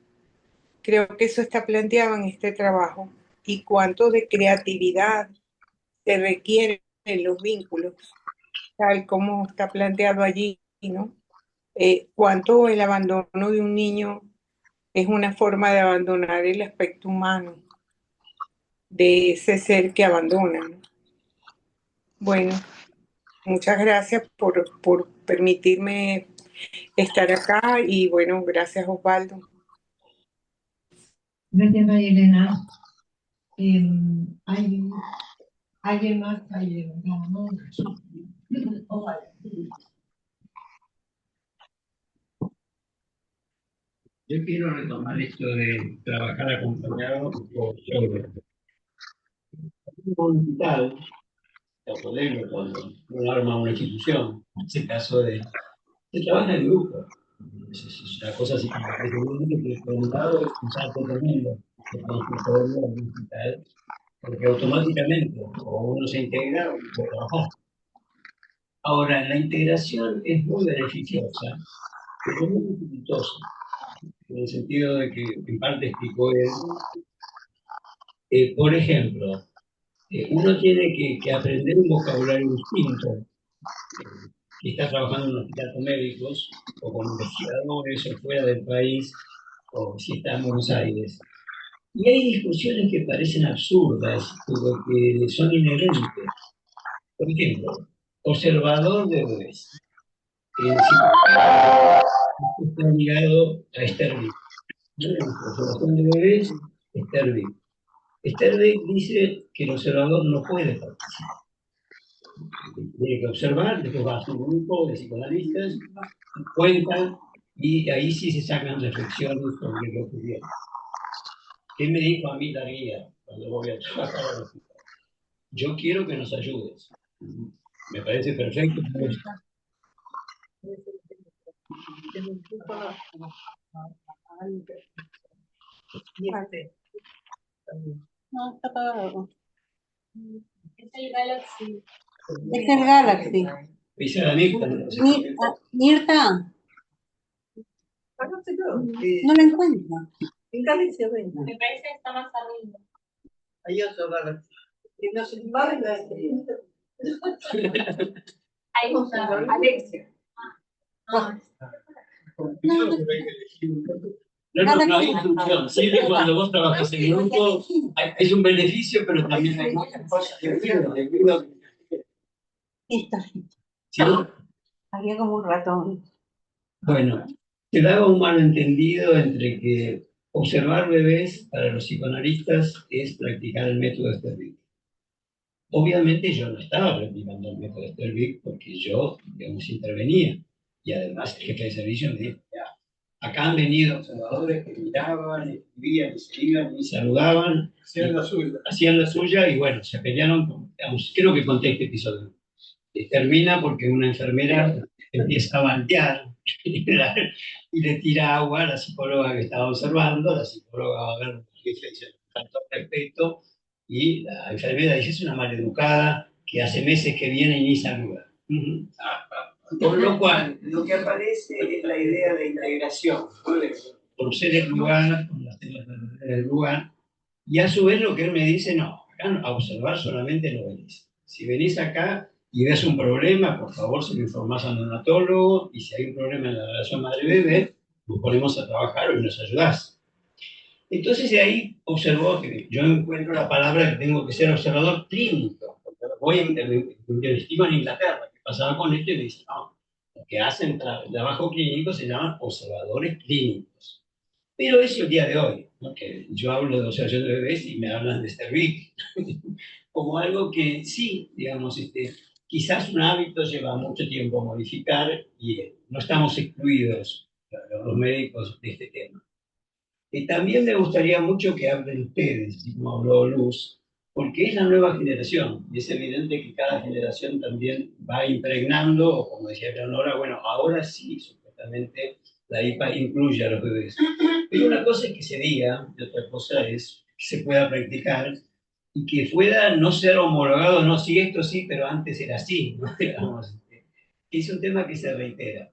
Creo que eso está planteado en este trabajo y cuánto de creatividad se requiere en los vínculos, tal como está planteado allí, ¿no? Cuánto el abandono de un niño es una forma de abandonar el aspecto humano de ese ser que abandona, ¿no? Bueno, muchas gracias por permitirme estar acá y bueno, gracias Osvaldo. Gracias, María Elena. ¿Hay alguien más? No. Ojalá. Yo quiero retomar esto de trabajar acompañado por sobre un hospital, o poderlo cuando uno arma una institución, en este caso se trabaja en grupo. Es una cosa así que me parece muy bien, que por un lado es un salto tremendo de consultorio a un hospital, porque automáticamente o uno se integra o puede trabajar. Ahora, la integración es muy beneficiosa, pero muy dificultosa, en el sentido de que en parte explicó él. Por ejemplo, uno tiene que aprender un vocabulario distinto. Si está trabajando en un hospital con médicos o con investigadores o fuera del país, o si está en Buenos Aires. Y hay discusiones que parecen absurdas, pero que son inherentes. Por ejemplo, observador de bebés. Está ligado a Sterling. Observación de bebés, Sterling. Sterling dice que el observador no puede participar. Tiene que observar, después va a su grupo de psicoanalistas, cuentan, y ahí sí se sacan reflexiones sobre lo que ocurrió. ¿Qué me dijo a mí la guía cuando voy a trabajar al hospital? Yo quiero que nos ayudes. Me parece perfecto. No, está apagado. Es el Galaxy. Es el Galaxy. Dice a Mirta. Mirta, no la encuentro. En Galicia, ven. Me parece que está más arriba. Hay otro Galaxy. Que no se va Ahí está. Alexia. No hay instrucción. Siempre cuando vos trabajas en grupo, hay un beneficio, pero también hay muchas cosas. ¿Sí? Había como un ratón. Bueno, se daba un malentendido entre que observar bebés para los psicoanalistas es practicar el método Sterling. Obviamente yo no estaba practicando el método Sterling porque yo, digamos, intervenía. Y además el jefe de servicio me dijo, ya, acá han venido observadores que miraban, escribían, seguían y saludaban. Hacían la suya y bueno, se pelearon, digamos, creo que conté este episodio. Termina porque una enfermera empieza a bantear y le tira agua a la psicóloga que estaba observando. La psicóloga va a ver qué le dice tanto al respecto y la enfermera dice: es una maleducada que hace meses que viene y ni saluda. Por lo cual, lo que aparece es la idea de integración, por ser el lugar, por el lugar, y a su vez lo que él me dice: no, acá a observar solamente no venís. Si venís acá y ves un problema, por favor, se lo informás al neonatólogo, y si hay un problema en la relación madre-bebé, nos ponemos a trabajar y nos ayudás. Entonces de ahí observó que yo encuentro la palabra que tengo que ser observador clínico, porque voy a investigar en Inglaterra, ¿qué pasaba con esto? Y me dice: no, los que hacen trabajo clínico se llaman observadores clínicos. Pero es el día de hoy, ¿no? Que yo hablo de observación de bebés y me hablan de Sterling como algo que sí, digamos, que quizás un hábito lleva mucho tiempo a modificar y no estamos excluidos los médicos de este tema. Y también me gustaría mucho que hablen ustedes, como habló Luz, porque es la nueva generación y es evidente que cada generación también va impregnando, o como decía Leonora, bueno, ahora sí, supuestamente la IPA incluye a los bebés. Pero una cosa es que se diga y otra cosa es que se pueda practicar y que pueda no ser homologado, no, sí, esto sí, pero antes era así, ¿no? Digamos, es un tema que se reitera.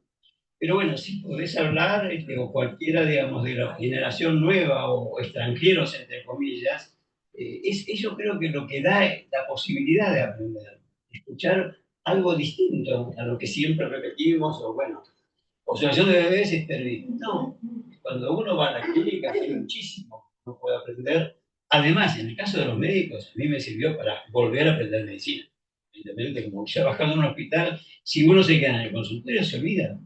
Pero bueno, si podés hablar, o cualquiera, digamos, de la generación nueva o extranjeros, entre comillas, yo creo que lo que da la posibilidad de aprender, escuchar algo distinto a lo que siempre repetimos, o bueno, observación de bebés es terrible. No, cuando uno va a la clínica hay muchísimo que uno puede aprender. Además, en el caso de los médicos, a mí me sirvió para volver a aprender medicina. Evidentemente, como ya bajando en un hospital, si uno se queda en el consultorio, se olvida.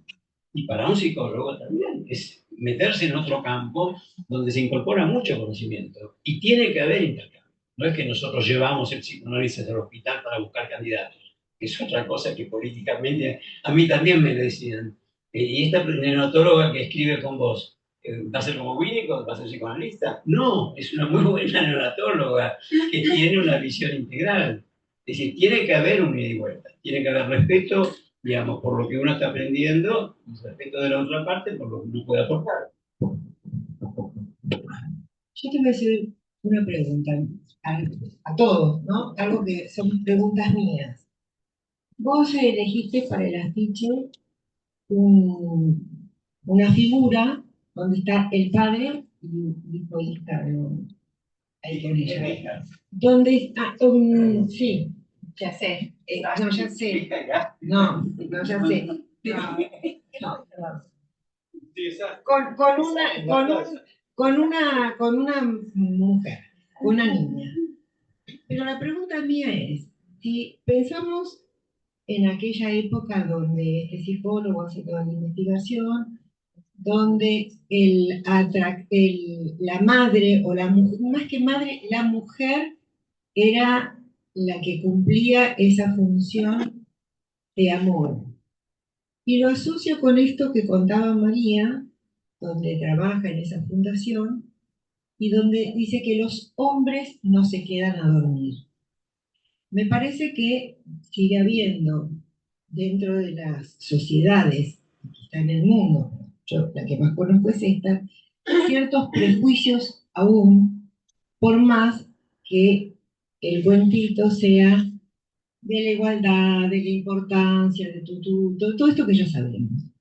Y para un psicólogo también es meterse en otro campo donde se incorpora mucho conocimiento. Y tiene que haber intercambio. No es que nosotros llevamos el psicoanálisis al hospital para buscar candidatos. Es otra cosa que políticamente a mí también me decían. Y esta neonatóloga que escribe con vos, ¿va a ser como Winnicott? ¿Va a ser psicoanalista? No, es una muy buena neonatóloga que tiene una visión integral. Es decir, tiene que haber un ida y vuelta, tiene que haber respeto, digamos, por lo que uno está aprendiendo, y respeto de la otra parte por lo que uno puede aportar. Yo te voy a hacer una pregunta a todos, ¿no? Algo que son preguntas mías. Vos elegiste para el afiche una figura donde está el padre y hijo hija, ¿no? Ahí con ella. ¿Dónde está? Sí, ya sé. No, ya sé. No, ya sé. No, perdón. Con una mujer, una niña. Pero la pregunta mía es, si pensamos en aquella época donde este psicólogo hace toda la investigación, donde la madre, o la mujer, más que madre, la mujer era la que cumplía esa función de amor. Y lo asocio con esto que contaba María, donde trabaja en esa fundación, y donde dice que los hombres no se quedan a dormir. Me parece que sigue habiendo dentro de las sociedades que están en el mundo, yo la que más conozco es esta, ciertos prejuicios aún, por más que el cuentito sea de la igualdad, de la importancia, de todo esto que ya sabemos.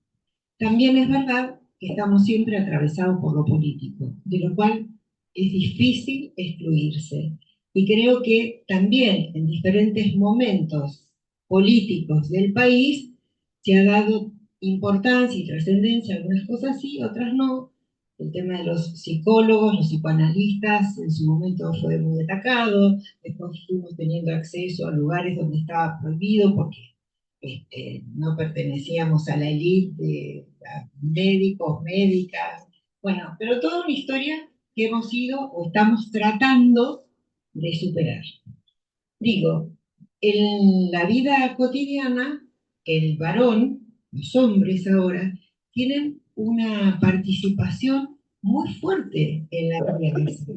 También es verdad que estamos siempre atravesados por lo político, de lo cual es difícil excluirse. Y creo que también en diferentes momentos políticos del país se ha dado importancia y trascendencia a algunas cosas sí, otras no. El tema de los psicólogos, los psicoanalistas, en su momento fue muy atacado, después fuimos teniendo acceso a lugares donde estaba prohibido porque no pertenecíamos a la élite de médicos, médicas, bueno, pero toda una historia que hemos ido o estamos tratando de superar. Digo, en la vida cotidiana, el varón, los hombres ahora, tienen una participación muy fuerte en la crianza.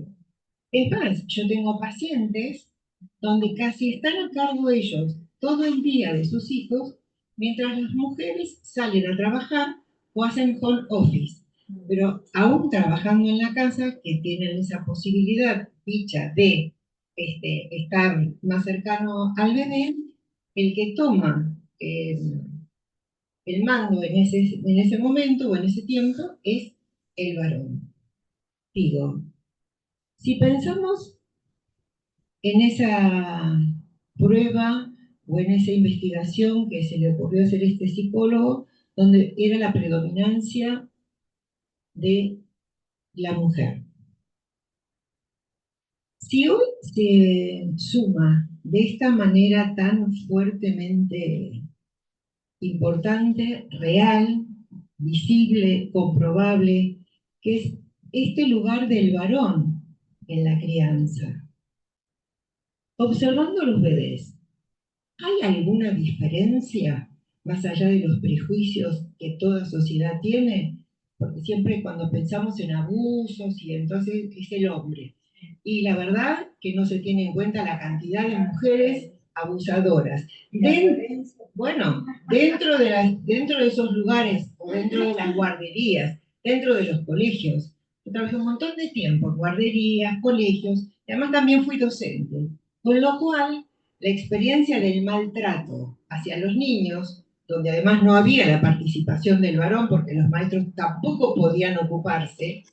Es más, yo tengo pacientes donde casi están a cargo ellos todo el día de sus hijos, mientras las mujeres salen a trabajar o hacen home office. Pero aún trabajando en la casa, que tienen esa posibilidad dicha de estar más cercano al bebé, el que toma el mando en ese momento o en ese tiempo es el varón. Digo, si pensamos en esa prueba o en esa investigación que se le ocurrió hacer a este psicólogo, donde era la predominancia de la mujer. Si hoy se suma de esta manera tan fuertemente importante, real, visible, comprobable, que es este lugar del varón en la crianza, observando a los bebés, ¿Hay alguna diferencia más allá de los prejuicios que toda sociedad tiene? Porque siempre cuando pensamos en abusos y entonces es el hombre. Y la verdad que no se tiene en cuenta la cantidad de mujeres abusadoras. Bueno, dentro de esos lugares, o dentro de las guarderías, dentro de los colegios. Yo trabajé un montón de tiempo en guarderías, colegios, y además también fui docente. Con lo cual, la experiencia del maltrato hacia los niños, donde además no había la participación del varón, porque los maestros tampoco podían ocuparse,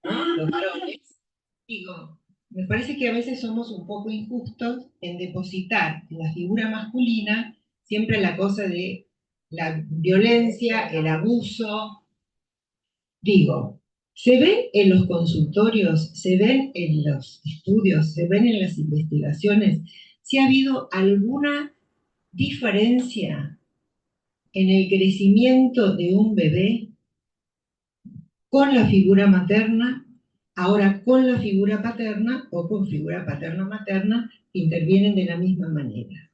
¿no? Los varones, digo, me parece que a veces somos un poco injustos en depositar en la figura masculina siempre la cosa de la violencia, el abuso. Digo, se ven en los consultorios, se ven en los estudios, se ven en las investigaciones, si ha habido alguna diferencia en el crecimiento de un bebé con la figura materna, ahora con la figura paterna o con figura paterno-materna, intervienen de la misma manera.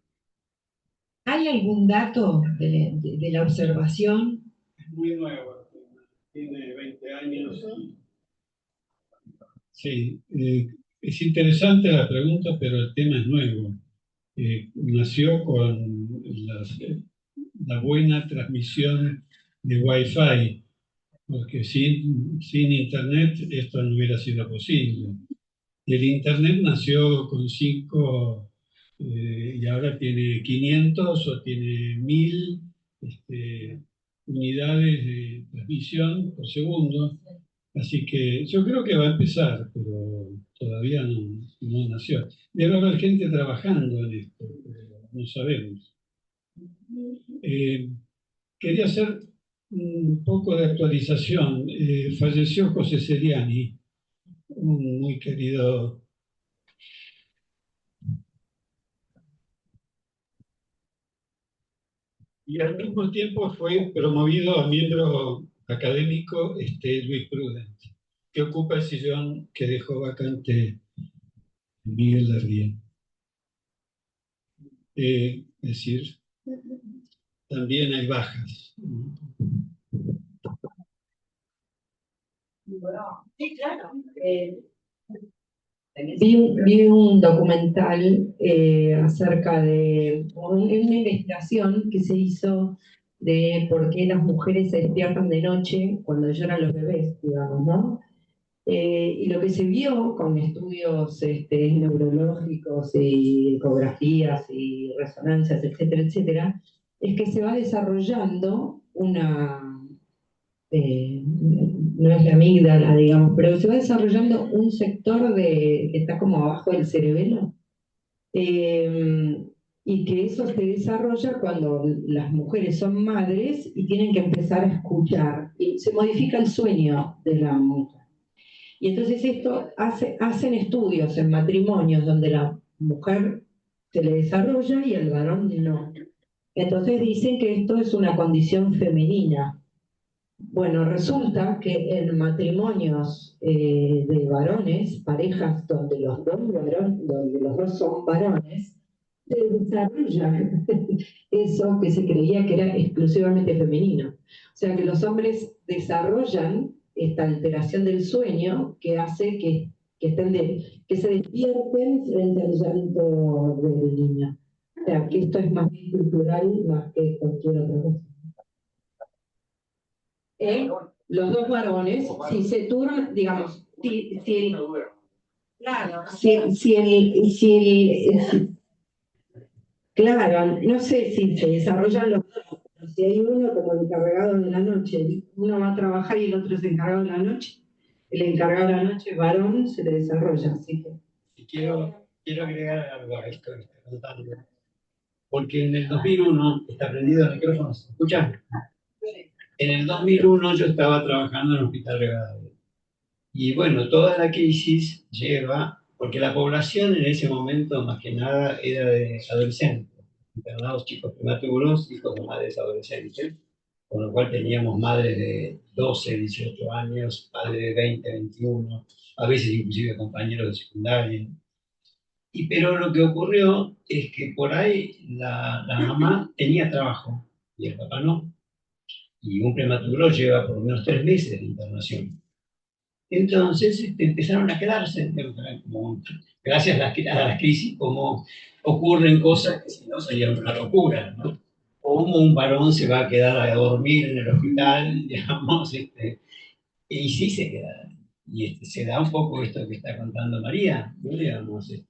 ¿Hay algún dato de la observación? Es muy nuevo, tiene 20 años. Sí, es interesante la pregunta, pero el tema es nuevo. Nació con la buena transmisión de Wi-Fi, porque sin Internet esto no hubiera sido posible. El Internet nació con 5 y ahora tiene 500 o tiene 1000 unidades de transmisión por segundo. Así que yo creo que va a empezar, pero todavía no nació. Debe haber gente trabajando en esto, pero no sabemos. Quería hacer un poco de actualización. Falleció José Seriani, un muy querido y al mismo tiempo fue promovido a miembro académico Luis Prudent, que ocupa el sillón que dejó vacante Miguel Larría. Es decir, también hay bajas. Sí, claro. Vi un documental acerca de una investigación que se hizo de por qué las mujeres se despiertan de noche cuando lloran los bebés, digamos, ¿no? Y lo que se vio con estudios neurológicos y ecografías y resonancias, etcétera, etcétera, es que se va desarrollando no es la amígdala, digamos, pero se va desarrollando un sector que está como abajo del cerebelo, y que eso se desarrolla cuando las mujeres son madres y tienen que empezar a escuchar, y se modifica el sueño de la mujer. Y entonces esto hacen estudios en matrimonios donde la mujer se le desarrolla y el varón no. Entonces dicen que esto es una condición femenina. Bueno, resulta que en matrimonios de varones, parejas donde los dos son varones, se desarrolla eso que se creía que era exclusivamente femenino. O sea que los hombres desarrollan esta alteración del sueño que hace que se despierten frente al llanto del niño. O sea que esto es más bien cultural más que cualquier otra cosa. Los dos varones, si se turnan, digamos, claro, no sé si se desarrollan los dos, pero si hay uno como el encargado de la noche, uno va a trabajar y el otro es encargado de la noche, el encargado de la noche, varón, se le desarrolla, así que... Y quiero agregar algo a esto que está contando, porque en el 2001, está prendido el micrófono, ¿se escucha? En el 2001 yo estaba trabajando en el Hospital Rivadavia. Y bueno, toda la crisis lleva, porque la población en ese momento más que nada era de adolescentes, internados chicos prematuros, hijos de madres adolescentes, con lo cual teníamos madres de 12, 18 años, padres de 20, 21, a veces inclusive compañeros de secundaria. Pero lo que ocurrió es que por ahí la mamá tenía trabajo y el papá no. Y un prematuro lleva por lo menos 3 meses de internación. Entonces empezaron a quedarse, como, gracias a las crisis, como ocurren cosas que si no serían una locura, ¿no? Como un varón se va a quedar a dormir en el hospital, digamos, y sí se queda. Y se da un poco esto que está contando María, ¿no? Digamos, se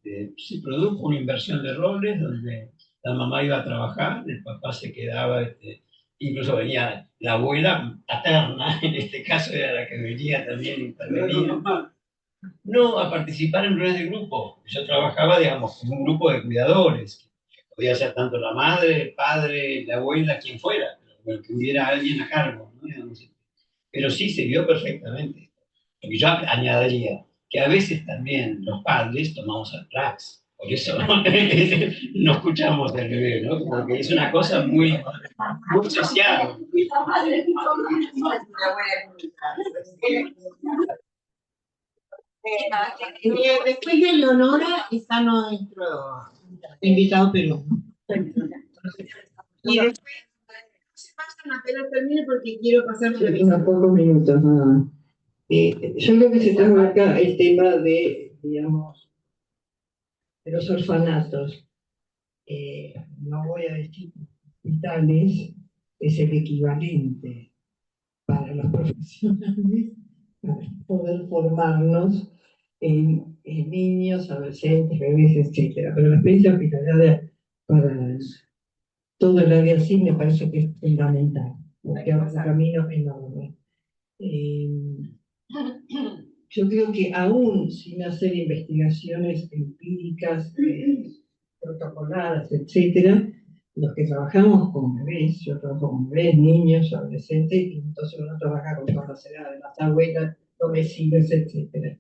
produjo una inversión de roles donde la mamá iba a trabajar, el papá se quedaba, incluso venía la abuela paterna, en este caso era la que venía también a intervenir. No, a participar en reuniones de grupo. Yo trabajaba, digamos, con un grupo de cuidadores. Podía ser tanto la madre, el padre, la abuela, quien fuera, pero que hubiera alguien a cargo, ¿no? Digamos, pero sí se vio perfectamente. Porque yo añadiría que a veces también los padres tomamos Alprax. Por eso no escuchamos al bebé, ¿no? Porque es una cosa muy, muy social. Después de Leonora está nuestro invitado peruano. Y después se pasan apenas termine porque quiero pasar unos pocos minutos nada más. Yo creo que se trata acá el tema de, digamos, de los orfanatos. No voy a decir hospitales, es el equivalente para los profesionales para poder formarnos en niños, adolescentes, bebés, etc. Pero la experiencia hospitalaria para todo el área así me parece que es fundamental, porque abre un camino enorme. Yo creo que aún sin hacer investigaciones empíricas, protocoladas, etcétera, los que trabajamos con bebés, yo trabajo con bebés, niños, adolescentes, y entonces uno trabaja con todas las edades, las abuelas, los vecinos, etcétera.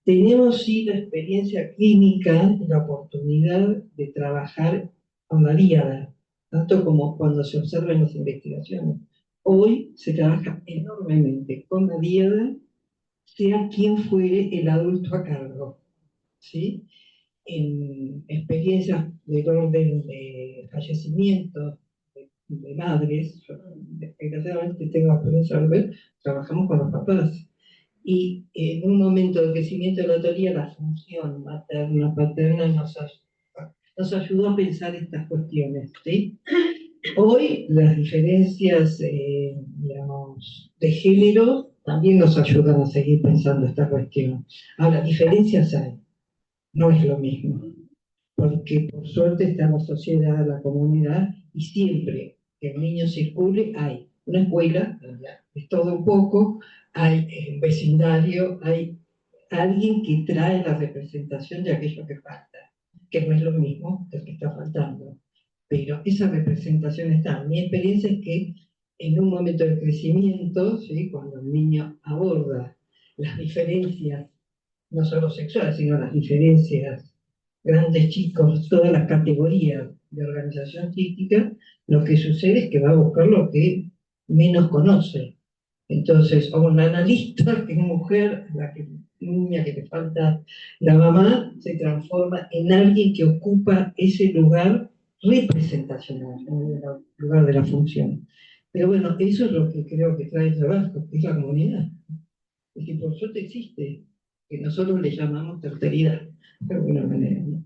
Tenemos sí la experiencia clínica y la oportunidad de trabajar con la díada, tanto como cuando se observan las investigaciones. Hoy se trabaja enormemente con la díada, sea quien fuere el adulto a cargo, ¿sí? En experiencias del orden de fallecimiento de madres, yo, desgraciadamente tengo experiencia de ver, trabajamos con los papás. Y en un momento de crecimiento de la teoría, la función materna, paterna nos ayudó a pensar estas cuestiones, ¿sí? Hoy las diferencias, digamos, de género también nos ayudan a seguir pensando esta cuestión. Ahora, diferencias hay, no es lo mismo, porque por suerte está la sociedad, la comunidad, y siempre que el niño circule hay una escuela, es todo un poco, hay un vecindario, hay alguien que trae la representación de aquello que falta, que no es lo mismo que el que está faltando. Pero esa representación está. Mi experiencia es que en un momento de crecimiento, ¿sí? Cuando el niño aborda las diferencias, no solo sexuales, sino las diferencias, grandes chicos, todas las categorías de organización psíquica, lo que sucede es que va a buscar lo que menos conoce. Entonces, o una analista, que es mujer, niña que le falta la mamá, se transforma en alguien que ocupa ese lugar representacional, en el lugar de la función. Pero bueno, eso es lo que creo que trae el trabajo, que es la comunidad. Es que por suerte existe, que nosotros le llamamos terceridad, de alguna manera, ¿no?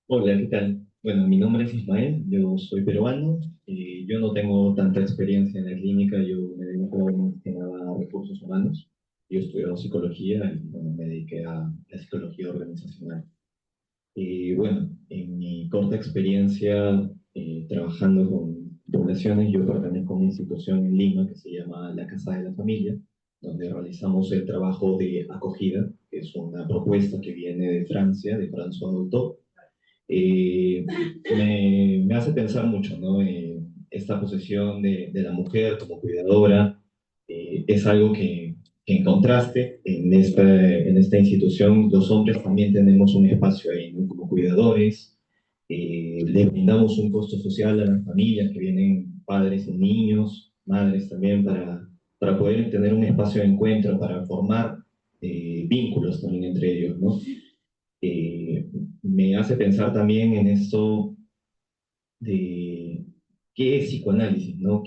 Hola, ¿qué tal? Bueno, mi nombre es Ismael, yo soy peruano, yo no tengo tanta experiencia en la clínica, yo me dedico más que nada a recursos humanos, yo he estudiado psicología y bueno, me dediqué a la psicología organizacional. Y bueno, en mi corta experiencia trabajando con poblaciones, yo pertenezco a una institución en Lima que se llama la Casa de la Familia, donde realizamos el trabajo de acogida, que es una propuesta que viene de Francia, de François Dolto. Me hace pensar mucho, ¿no? Esta posición de la mujer como cuidadora es algo que en contraste en esta institución los hombres también tenemos un espacio ahí, ¿no? Como cuidadores, le brindamos un costo social a las familias que vienen padres y niños, madres también, para poder tener un espacio de encuentro, para formar vínculos también entre ellos, ¿no? Me hace pensar también en esto de qué es psicoanálisis, ¿no?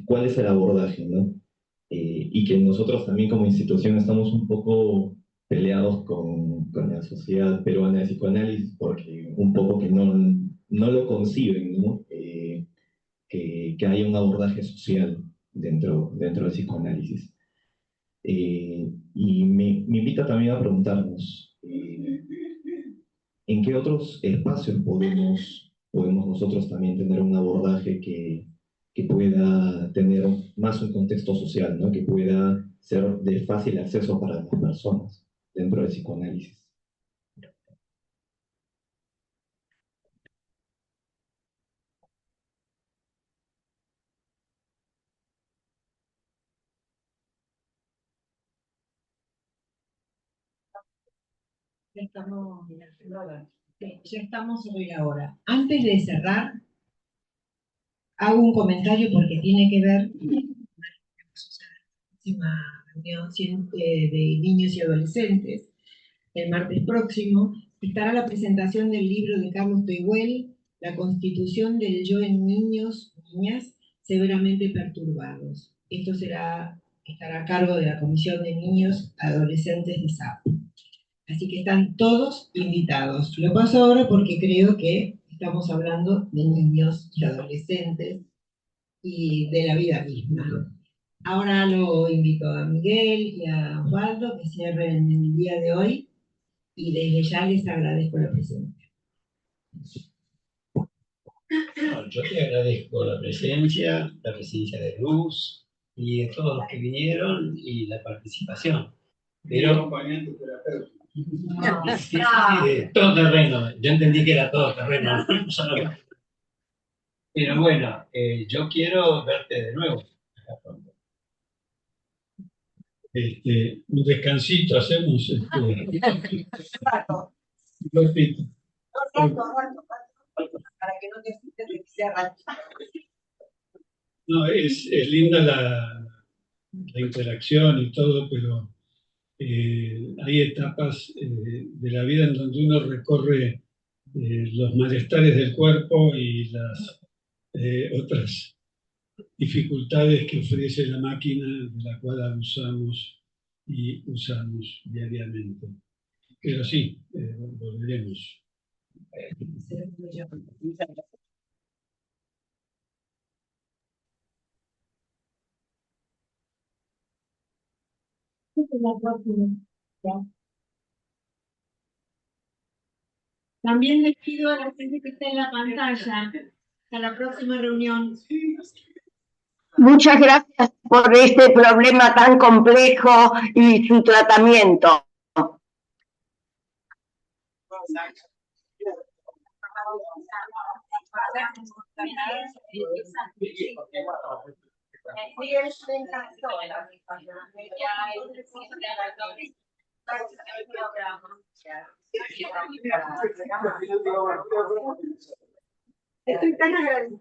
¿Cuál es el abordaje, ¿no? Y que nosotros también como institución estamos un poco peleados con la sociedad peruana de psicoanálisis porque un poco que no lo conciben, ¿no? Que haya un abordaje social dentro del psicoanálisis. Y me invita también a preguntarnos en qué otros espacios podemos nosotros también tener un abordaje que pueda tener más un contexto social, ¿no? Que pueda ser de fácil acceso para las personas dentro del psicoanálisis. Ya estamos sobre la hora. Antes de cerrar, hago un comentario porque tiene que ver con la próxima reunión de niños y adolescentes. El martes próximo estará la presentación del libro de Carlos Tehuel, La Constitución del Yo en Niños y Niñas Severamente Perturbados. Esto estará a cargo de la Comisión de Niños y Adolescentes de SAP. Así que están todos invitados. Lo paso ahora porque creo que estamos hablando de niños y adolescentes y de la vida misma. Ahora lo invito a Miguel y a Osvaldo que cierren el día de hoy y desde ya les agradezco la presencia. No, yo te agradezco la presencia de Luz y de todos los que vinieron y la participación. Pero acompañante terapéutico. sí, todo terreno. Yo entendí que era todo terreno. Pero bueno, yo quiero verte de nuevo. Un descansito hacemos. Repito. Para que no te asustes de que sea ratito. No, es linda la interacción y todo, pero hay etapas de la vida en donde uno recorre los malestares del cuerpo y las otras dificultades que ofrece la máquina de la cual abusamos y usamos diariamente. Pero sí, volveremos. También les pido a la gente que está en la pantalla, hasta la próxima reunión. Muchas gracias por este problema tan complejo y su tratamiento. Estoy tan agradecida.